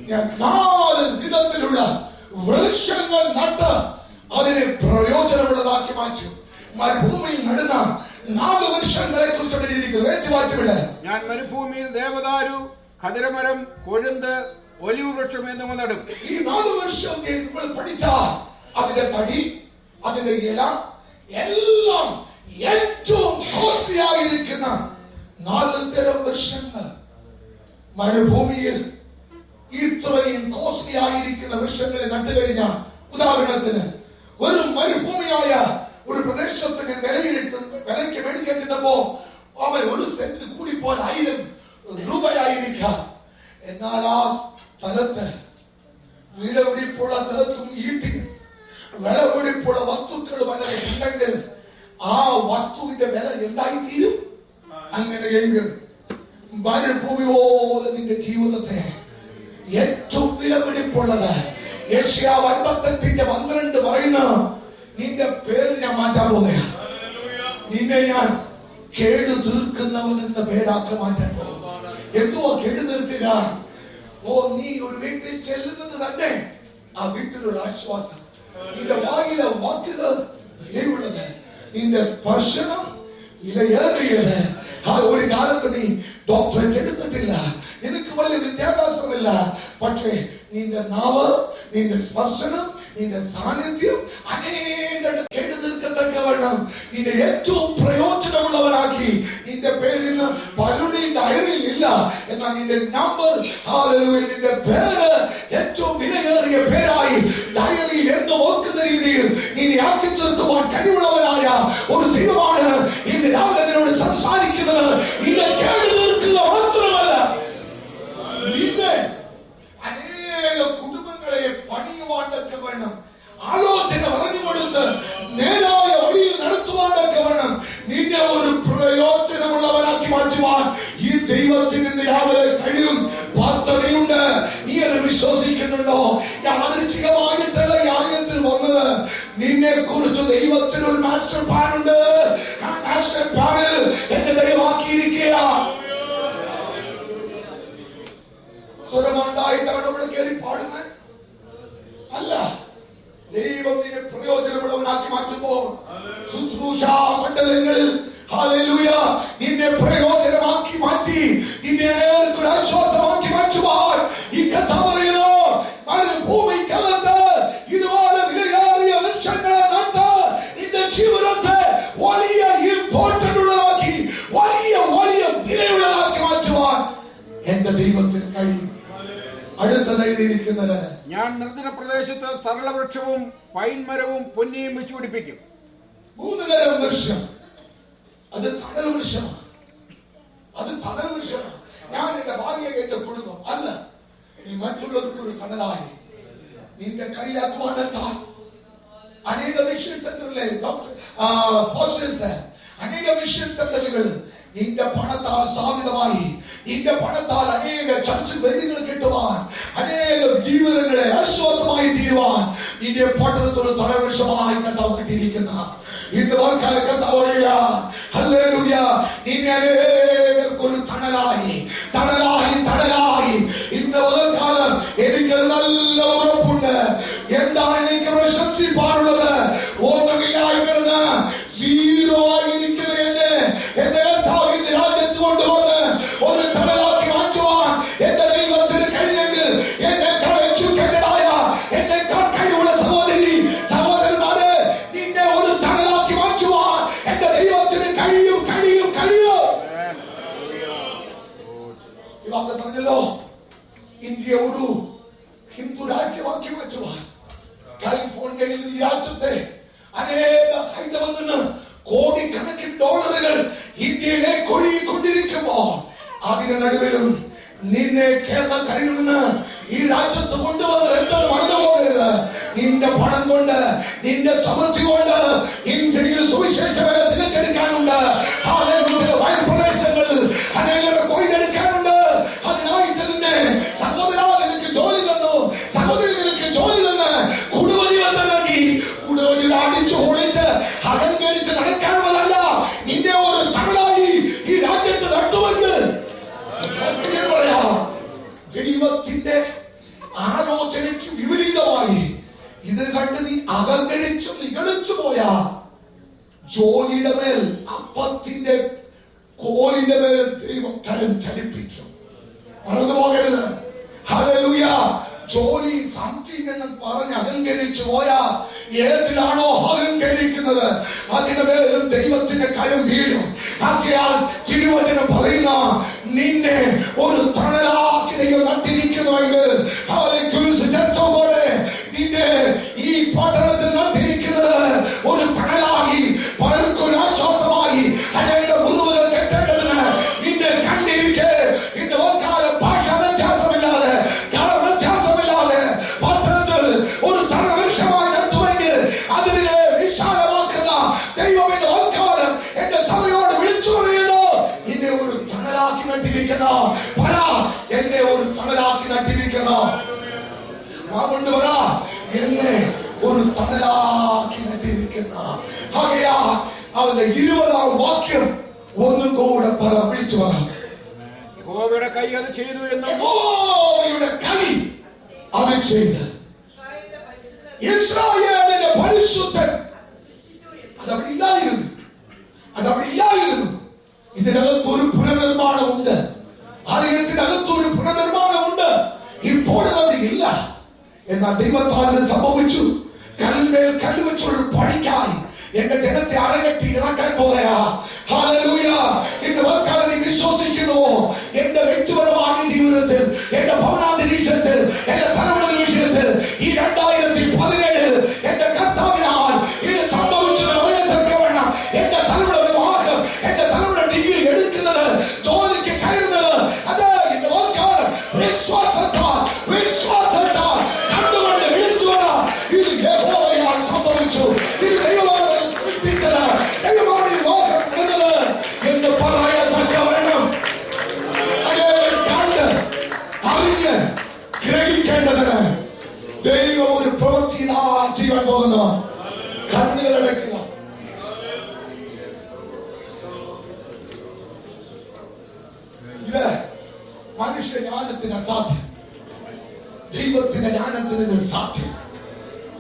ഞാൻ 4 വിധത്തിലുള്ള വൃക്ഷങ്ങൾ നട്ട് അതിനെ പ്രയോജനമുള്ളതാക്കി മാറ്റും. മരുഭൂമിയിൽ നടുന്ന 4 വൃക്ഷങ്ങളെ കുറിച്ചുകൊണ്ട് എഴുതിയിരിക്കുന്നു. ഞാൻ മരുഭൂമിയിൽ ദേവദാരു, ഖദിരമരം, കൊഴുന്ത്, ഒലിവ് വൃക്ഷം എന്നിവ നടും. ഈ 4 വർഷം നമ്മൾ പഠിച്ചാൽ അതിന്റെ തടി, അതിന്റെ ഇല എല്ലാം ഏറ്റവും കോസ്റ്റ്ലി ആയിരിക്കുന്ന 4 തരം വൃക്ഷങ്ങൾ. മരുഭൂമിയിൽ ഇത്രയും കോസ്റ്റ്ലി ആയിരിക്കുന്ന വൃക്ഷങ്ങളെ നട്ടുകഴിഞ്ഞാൽ, ഉദാഹരണത്തിന് ഒരു മരുഭൂമിയായ ഒരു പ്രദേശത്ത് ഞാൻ വിലയ്ക്ക് മേടിക്കാൻ ചെന്നപ്പോ അവൻ ഒരു സെന്റിന് കൂടിപ്പോൽ 1000 രൂപയായിരിക്കാം. എന്നാൽ ആ സ്ഥലത്ത് വിലപിടിപ്പുള്ള തലത്തും ഈട്ടിയും വിലപിടിപ്പുള്ള വസ്തുക്കളും അല്ലെങ്കിൽ ഉണ്ടെങ്കിൽ ആ വസ്തുവിന്റെ വില എന്തായി തീരും? അങ്ങനെയെങ്കിൽ മരുഭൂമി പോലെ നിന്റെ ജീവിതത്തെ ഏറ്റവും വിലപിടിപ്പുള്ളത് യെശയ്യാവ് 58:12 പറയുന്ന നിന്റെ പേര് ഞാൻ മാറ്റാൻ പോകുകയാണ്. നിന്നെ ഞാൻ കേടു തീർക്കുന്നവൻ എന്ന പേരാക്കി മാറ്റാൻ പോകും. എന്തുവാ കേടു തീർക്കുക? നീ ഒരു വീട്ടിൽ ചെല്ലുന്നത് തന്നെ ആ വീട്ടിലൊരു ആശ്വാസം. നിന്റെ വായിലെ വാക്കുകൾ വിലയുള്ളത്, നിന്റെ സ്പർശനം വിലയേറിയത്. ഒരു കാലത്ത് നീ ഡോക്ടറേറ്റ് എടുത്തിട്ടില്ല, നിനക്ക് വലിയ വിദ്യാഭ്യാസമില്ല, പക്ഷേ നിന്റെ നാവ്, നിന്റെ സ്പർശനം, നിന്റെ സാന്നിധ്യം അനേകം കേടു തീർക്കത്തക്കവണ്ണം നിന്നെ ഏറ്റവും പ്രയോജനമുള്ളവനാക്കി. നിന്റെ പേരിന് പലരുടെ ഡയറിയിൽ ഇല്ല, എന്നാൽ നിന്റെ നമ്പർ, നിന്റെ പേര് ഏറ്റവും വിലയേറിയ പേരായി ഡയറിയിൽ എന്ന് ഓർക്കുന്ന രീതിയിൽ നിന്നെ ആക്കി തീർക്കുവാൻ കഴിവുള്ളവനായ ഒരു ദൈവമാണ് ഇന്ന് രാവിലെ നിന്നോട് സംസാരിക്കുന്നത്. നിന്നെ കേട് തീർക്കുക മാത്രമല്ല, നിന്നെ അനേക കുടുംബങ്ങളെ പണിയുവാണ്ടൊക്കെ വേണം, ആലോചന പറഞ്ഞു കൊടുത്ത് നേരായ വഴിയിൽ നടത്തുവാണ്ടൊക്കെ വേണം, നിന്നെ ഒരു പ്രയോജനമുള്ളവനാക്കി മാറ്റുവാൻ ഈ ദൈവത്തിന് ഇന്ന് രാവിലെ കഴിയും. പദ്ധതിയുണ്ട്. നീ അത് വിശ്വസിക്കുന്നുണ്ടോ? യാദൃച്ഛികമായിട്ടല്ല ഈ ആലയത്തിൽ വന്നത്. നിന്നെ കുറിച്ച് ദൈവത്തിന് ഒരു മാസ്റ്റർ പ്ലാൻ ഉണ്ട്. ആ മാസ്റ്റർ പ്ലാനിൽ എന്നെ ദൈവമാക്കിയിരിക്കുക. സ്വരമുണ്ടായിട്ടാണ് നമ്മൾ കയറി പാടുന്നത് അല്ല. ദൈവം നിന്നെ പ്രയോജനമുള്ളവനാക്കി മാറ്റുമ്പോൾ ശുശ്രൂഷ മണ്ഡലങ്ങളിൽ ഹല്ലേലൂയ നിന്നെ പ്രയോജനമാക്കി മാറ്റി, നിന്നെ ഒരു ആശ്വാസമാക്കി മാറ്റുവാൻ ഈ കഥ പറയുന്നു. മരുഭൂമിക്കകത്ത് ഇതുപോലെ വിലയേറിയ വൃക്ഷങ്ങളെ നട്ട് നിന്റെ ജീവിതത്തെ വലിയ ഇമ്പോർട്ടന്റ് ഉള്ളതാക്കി, വലിയ വലിയ വിലയുള്ളതാക്കി മാറ്റുവാൻ എന്റെ ദൈവത്തിന് കഴിയും. അടുത്തത് എഴുതിയിരിക്കുന്നത്, ഞാൻ നിർജ്ജന പ്രദേശത്ത് സരളവൃക്ഷവും പൈൻമരവും പൊന്നിയും വെച്ചു പിടിപ്പിക്കും. 3 തരം വൃക്ഷം. അത് തണൽ വൃക്ഷമാണ്. അത് തണൽ വൃക്ഷമാണ്. ഞാൻ എന്റെ ഭാര്യയെ എന്റെ കുടുംബം അല്ല, നീ മറ്റുള്ളവർക്ക് ഒരു തണലായി നിന്റെ കയ്യിൽ അധ്വാനത്താൽ അനേക മിഷൻ സെന്ററിലെ അനേക മിഷൻ സെന്ററുകൾ നിന്റെ പണത്താൽ സ്ഥാപിതമായി, നിന്റെ പണത്താൽ അനേക ചർച്ച് ബിൽഡിങ്ങുകൾ കിട്ടുവാൻ, അനേക ജീവിതങ്ങളെ ആശ്വാസമായി തീരുവാൻ നിന്റെ പട്ടണത്തൊരു തലവൃക്ഷമായി കർത്താവ് കിട്ടിയിരിക്കുന്ന ഇന്ന് വാക്കാല കർത്താവോടെയ ഹല്ലേലൂയ നിന്നെ അനേകർക്കൊരു തണലായി തണലായി തണലായി ഇന്ന് വാക്കാലം എനിക്ക് നല്ല ഉറപ്പുണ്ട്. എന്താണ് എനിക്ക് പ്രശംസിപ്പാനുള്ളത്? ഒന്നുമില്ലായിരുന്നു, സീറോ ആയിരിക്കുന്ന എന്നെ കർത്താവിന്റെ രാജ്യത്ത് കൊണ്ടുവന്ന് ഒരു തണലാക്കി മാറ്റുവാൻ എന്റെ ദൈവത്തിന് കഴിഞ്ഞെങ്കിൽ എന്നെ ചുക്കനായ എന്നെ കഴിവുള്ള സഹോദരി സഹോദരന്മാരെ, നിന്നെ ഒരു തണലാക്കി മാറ്റുവാൻ എന്റെ ദൈവത്തിന് കഴിയും കഴിയും കഴിയും. പറഞ്ഞല്ലോ, ഇന്ത്യ ഒരു ഹിന്ദു രാജ്യമാക്കി മാറ്റുവാൻ കാലിഫോർണിയയിൽ ഈ രാജ്യത്തെ അനേക ഹൈന്ദവൽ നിന്ന് കോടിക്കണക്കിന് ഡോളറുകൾ ഇന്ത്യയിലേക്ക് ഒഴുകിക്കൊണ്ടിരിക്കുമ്പോൾ അതിന് നടുവിലും നിന്നെ കേരളക്കരയിൽ നിന്ന് ഈ രാജ്യത്ത് കൊണ്ടുവന്നത് എന്താണ് മറന്നുപോകരുത്. നിന്റെ പണം കൊണ്ട്, നിന്റെ സമൃദ്ധി കൊണ്ട് ഇന്ത്യയിൽ സുവിശേഷ വേല തികച്ചെടുക്കാനുണ്ട്. വയൽപ്രദേശങ്ങളിൽ അനേകരെ കൊയ്തെടുക്കാനുണ്ട്. അതിനായിട്ട് നിന്നെ സഹോദര നിനക്ക് ജോലി തന്നു, സഹോദരി നിനക്ക് ജോലി തന്ന് കുടുംബജീവൻ നൽകി, കുടുംബജീവൻ അടിച്ചു പൊളിച്ച് അലങ്കരിച്ച് നടക്കാനുള്ളതല്ല, നിന്നെ ഒരു തണലായി ഈ രാജ്യത്ത് നട്ടുവെങ്കിൽ പറയാം. ദൈവത്തിന്റെ ആലോചനയ്ക്ക് വിപരീതമായി ഇത് കണ്ട് നീ അഹങ്കരിച്ചു നിഗളിച്ചു പോയാ ജോലിയുടെ മേൽ, അപ്പത്തിന്റെ കോലിന്റെ മേൽ ദൈവം കരം ചലിപ്പിക്കും. മറന്നു പോകരുത്. ഹല്ലേലൂയ. ജോലി സംതിങ് എന്ന് പറഞ്ഞ് അഹങ്കരിച്ചു പോയാ ഏതിലാണോ അഹങ്കരിക്കുന്നത് അതിന്റെ മേലും ദൈവത്തിന്റെ കരം വീഴും. ആകയാൽ തിരുവചനം പറയുന്ന നിന്നെ ഒരു തണലാക്കി ദൈവം നട്ടിരിക്കുന്നുവെങ്കിൽ നിന്നെ ഈ പട്ടണത്തിൽ നട്ടിരിക്കുന്നത് ഒരു തണലായി, പലർക്കൊരു ആശ്വാസമായി, അനേക മുറിവുകൾ കെട്ടേണ്ടതിന് നിന്നെ കണ്ടിരിക്കെ ഇന്ന് വാക്കാലം ഭാഷ വ്യത്യാസമില്ലാതെ കളർ വ്യത്യാസമില്ലാതെ പട്ടണത്തിൽ ഒരു തണവൃക്ഷമായി നട്ടുവെങ്കിൽ അതിനെ വിശാലമാക്കുന്ന ദൈവം എന്റെ വാക്കാലം എന്റെ സഭയോട് വിളിച്ചു പറയുന്നു, എന്നെ ഒരു തണലാക്കി നട്ടിരിക്കുന്ന പറ, എന്നെ ഒരു തണലാക്കി നട്ടിരിക്കുന്ന കൊണ്ട് പറ, എന്നെ ഒരു തണലാക്കി നട്ടിരിക്കുന്ന. ആകയാ അവന്റെ 20-ാം വാക്യം ഒന്നും കൂടെ പറ, വിളിച്ചു പറ. യഹോവയുടെ കൈ അത് ചെയ്തു എന്ന്, യഹോവയുടെ കൈ അത് ചെയ്ത് ഇസ്രായേലിന്റെ പരിശുദ്ധൻ അതവിടെ ഇല്ലായിരുന്നു, അതവിടെ ഇല്ലായിരുന്നു. ഇതിനകത്തൊരു പുനർനിർമ്മാണമുണ്ട്, ആലയത്തിനകത്തൊരു പുനർനിർമ്മാണമുണ്ട്. ഇപ്പോഴും അവിടെ ഇല്ല. എന്നാൽ ദൈവത്താൽ സംഭവിച്ചു. കല്ലിന്മേൽ കല്ല് വെച്ചൊരു പണിക്കായി എന്റെ ജനത്തെ അരകെട്ടി ഇറക്കാൻ പോകയാ. ഹല്ലേലൂയ. ഇന്ന് വാക്കാലം നീ വിശ്വസിക്കുന്നുവോ? എന്റെ വ്യക്തിപരമായ ജീവിതത്തിൽ, എന്റെ ഭവനാന്തരീക്ഷത്തിൽ, എന്റെ തലമുറ വിഷയത്തിൽ ഈ 2017 എന്റെ കർത്താവിനാൽ ഇത് സംഭവിച്ചത് പറയത്തക്കവണ്ണം മനുഷ്യ ജ്ഞാനത്തിന് അസാധ്യം, ദൈവത്തിന്റെ ജ്ഞാനത്തിന് ഇത് സാധ്യം.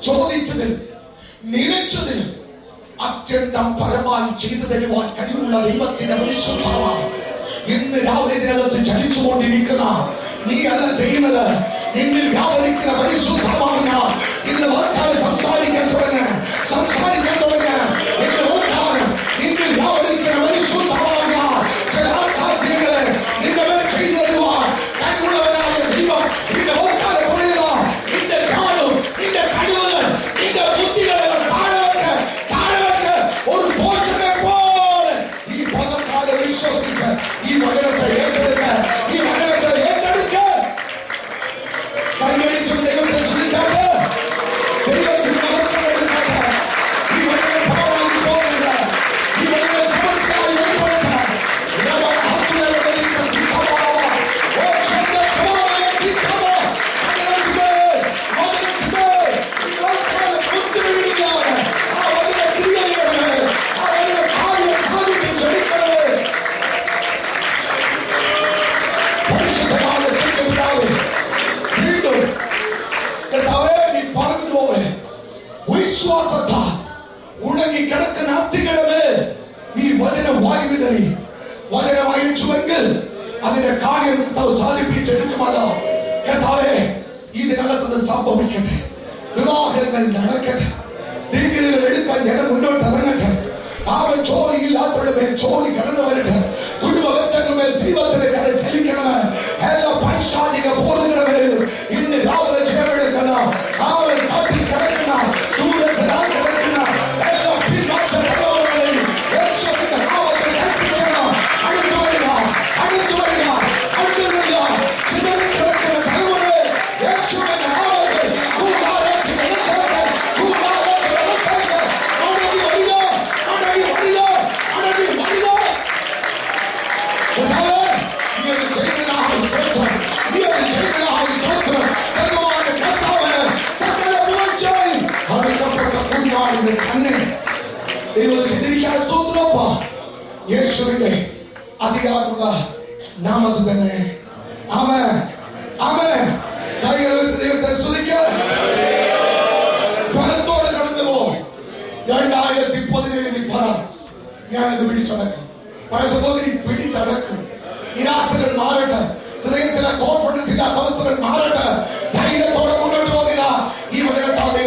ചോദിച്ചതിൽ നിരച്ചതിൽ അത്യന്തം പരമായി ചെയ്തു തരുവാൻ കഴിവുള്ള ദൈവത്തിന്റെ പരിശുദ്ധാത്മാവ് ഇന്ന് രാവിലെ ഇതിനകത്ത് ചലിച്ചുകൊണ്ടിരിക്കുന്ന നീ അല്ല ചെയ്യുന്നത്, നിന്നിൽ വ്യാപരിക്കുന്ന പരിശുദ്ധാത്മാവിനാൽ ഇന്ന് വാക്കാലം സംസാരിക്കാൻ തുടങ്ങ്, സംസാരിക്കാൻ തുടങ്ങ്. ഇന്ന് വാക്കാലം നിന്നിൽ വ്യാപരിക്കുന്ന പരിശുദ്ധാത്മാവിനാൽ ചില അസാധ്യങ്ങളെ നിന്റെ മേൽ ചെയ്തു തരുവാൻ കഴിവുള്ളവനായ ദൈവം നിന്റെ വാക്കാലം പറയുക. നിന്റെ ജ്ഞാനം, നിന്റെ കഴിവുകൾ, നിന്റെ ബുദ്ധികളെ താഴെ വെക്ക്. ഒരു പോഷനെ പോലെ ഈ പകൽക്കാലം വിശ്വസിച്ച് ഈ വചനത്തെ ഏറ്റെടുക്ക, ഈ വചനത്തെ ഏറ്റെടുക്ക. കൈയടിച്ചു ദൈവത്തെ സ്തുതിച്ചാട്ട്, ദൈവത്തിന് മഹത്വം കൊടുക്കാട്ട്. ഈ വചനം ഭാവമായി പോകുന്നത്, ഈ വചനം സമർത്ഥമായി വെളിപ്പെടുത്താൻ വിശ്വാസത്താൽ ഉണങ്ങി കിടക്കുന്ന അസ്ഥികളുടെ ഈ വചനം വായു വിതറി വചനം അയച്ചുവെങ്കിൽ അതിന്റെ കാര്യം കർത്താവ് സാധിപ്പിച്ചെടുക്കുമല്ലോ. കർത്താവേ, ഇതിനകത്ത് സംഭവിക്കട്ടെ, വിവാഹങ്ങൾ നടക്കട്ടെ, ഡിഗ്രികൾ എടുക്കാൻ ജനം മുന്നോട്ട് ഇറങ്ങട്ടെ, അവൻ ജോലിയില്ലാത്തവരുടെ മേൽ ജോലി കടന്നു വരട്ടെ, കുടുംബത്തിന്റെ മേൽ ദൈവത്തിന്റെ കരം ചലിക്കണമേ. എല്ലാ പൈശാചിക ബോധങ്ങളുടെ മേലും ഇന്ന് രാവിലെ ചേർന്നെടുക്കണം. അവൻ കാട്ടിൽ കിടക്കുന്ന ദൂരത്തിലായി കിടക്കുന്ന എല്ലാ പിന്മാറ്റ പ്രലോഭനങ്ങളെയും യേശുവിന്റെ നാമത്തിൽ കൽപ്പിക്കണം. അടുത്തു വരിക, അടുത്തു വരിക, അടുത്തു വരിക. ചിതറിക്കിടക്കുന്ന തലമുറയെ യേശുവിന്റെ നാമത്തിൽ കൂടാരത്തിൽ വെളുത്തേക്ക്, കൂടാരത്തിൽ വെളുത്തേക്ക്. അടങ്ങി വരിക, അടങ്ങി വരിക, അടങ്ങി വരിക. കർത്താവേ, നീ അത് ചെയ്തതിനായി സ്തോത്രം, നീ അത് ചെയ്തതിനായി സ്തോത്രം. ഭഗവാന്റെ കർത്താവിന് സകല പുകഴ്ചയും അർഹതപ്പെട്ട കുഞ്ഞാടിന് തന്നെ ദൈവം ചിന്തിക്കാൻ സ്തോത്രമപ്പ. യേശുവിന്റെ അധികാരമുള്ള നാമത്തിൽ തന്നെ ആമേൻ, ആമേൻ. കൈകളെടുത്ത് ദൈവത്തെ സ്തുതിക്കുക. ബലത്തോടെ കടന്നുപോയി 2017 പറ, ഞാനത് പിടിച്ചടക്കും. പല സഹോദരി പിടിച്ചടക്കും. നിരാശകൾ മാറട്ടെ, ഹൃദയത്തിലെ കോൺഫിഡൻസ് ഇല്ലാത്ത അവസ്ഥകൾ മാറട്ടെ. ധൈര്യത്തോടെ മുന്നോട്ട് പോകുക. ഈ വചനത്താതെ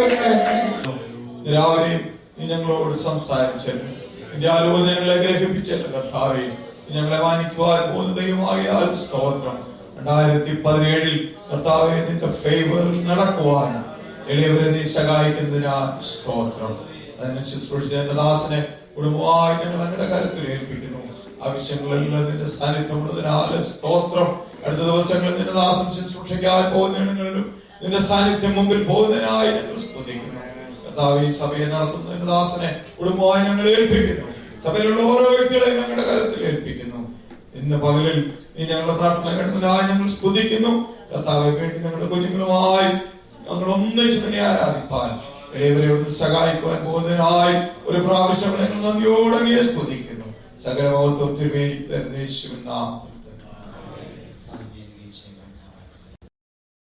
രാവിലെയും നീ ഞങ്ങളോട് സംസാരിച്ചല്ലോ, നിന്റെ ആലോചനകളെ ഗ്രഹിപ്പിച്ചല്ലോ. കർത്താവേ, നീ ഞങ്ങളെ മാനിക്കുവാൻ പോകുന്ന ദൈവമാകിയാൽ സ്തോത്രം. 2017 കർത്താവേ, നിന്റെ ഫേവറിൽ നടക്കുവാൻ എളിയവരെ നീ സഹായിക്കുന്നതിനാൽ സ്തോത്രം. അതിനെ ശുശ്രൂഷിച്ച എന്റെ ദാസനെ കുടുംബമായി ഞങ്ങൾ അങ്ങയുടെ കരുത്തിൽ ഏൽപ്പിക്കുന്നു. ആവശ്യങ്ങളെല്ലാം നിന്റെ സാന്നിധ്യമുള്ളതിനാൽ സ്തോത്രം. അടുത്ത ദിവസങ്ങളിൽ നിന്റെ ദാസൻ ശുശ്രൂഷിക്കാൻ പോകുന്നതിനും നിന്റെ സാന്നിധ്യം മുമ്പിൽ പോകുന്നതിനായി ഞങ്ങൾ സ്തുതിക്കുന്നു. കർത്താവേ, ഈ സഭയെ നടത്തുന്ന ദാസനെ കുടുംബമായി ഞങ്ങൾ ഏൽപ്പിക്കുന്നു. സഭയിലുള്ള ഓരോ വ്യക്തികളെയും ഞങ്ങളുടെ കരുത്തിൽ ഏൽപ്പിക്കുന്നു. ഇന്ന് പകലിൽ നീ ഞങ്ങളുടെ പ്രാർത്ഥന കേട്ടതിനായി ഞങ്ങൾ സ്തുതിക്കുന്നു. കർത്താവെ, വേണ്ടി ഞങ്ങളുടെ കുഞ്ഞുങ്ങളുമായി ഞങ്ങൾ ഒന്നിച്ച് നിന്നെ ആരാധിപ്പാൻ ഇടയവരെ സഹായിക്കുവാൻ പോകുന്നതിനായി ഒരു പ്രാവശ്യം ഞങ്ങൾ നന്ദിയോടെ സ്തുതിക്കുന്നു. സകല മഹത്വം തിരുമേനി യേശുവിൻ നാമത്തിൽ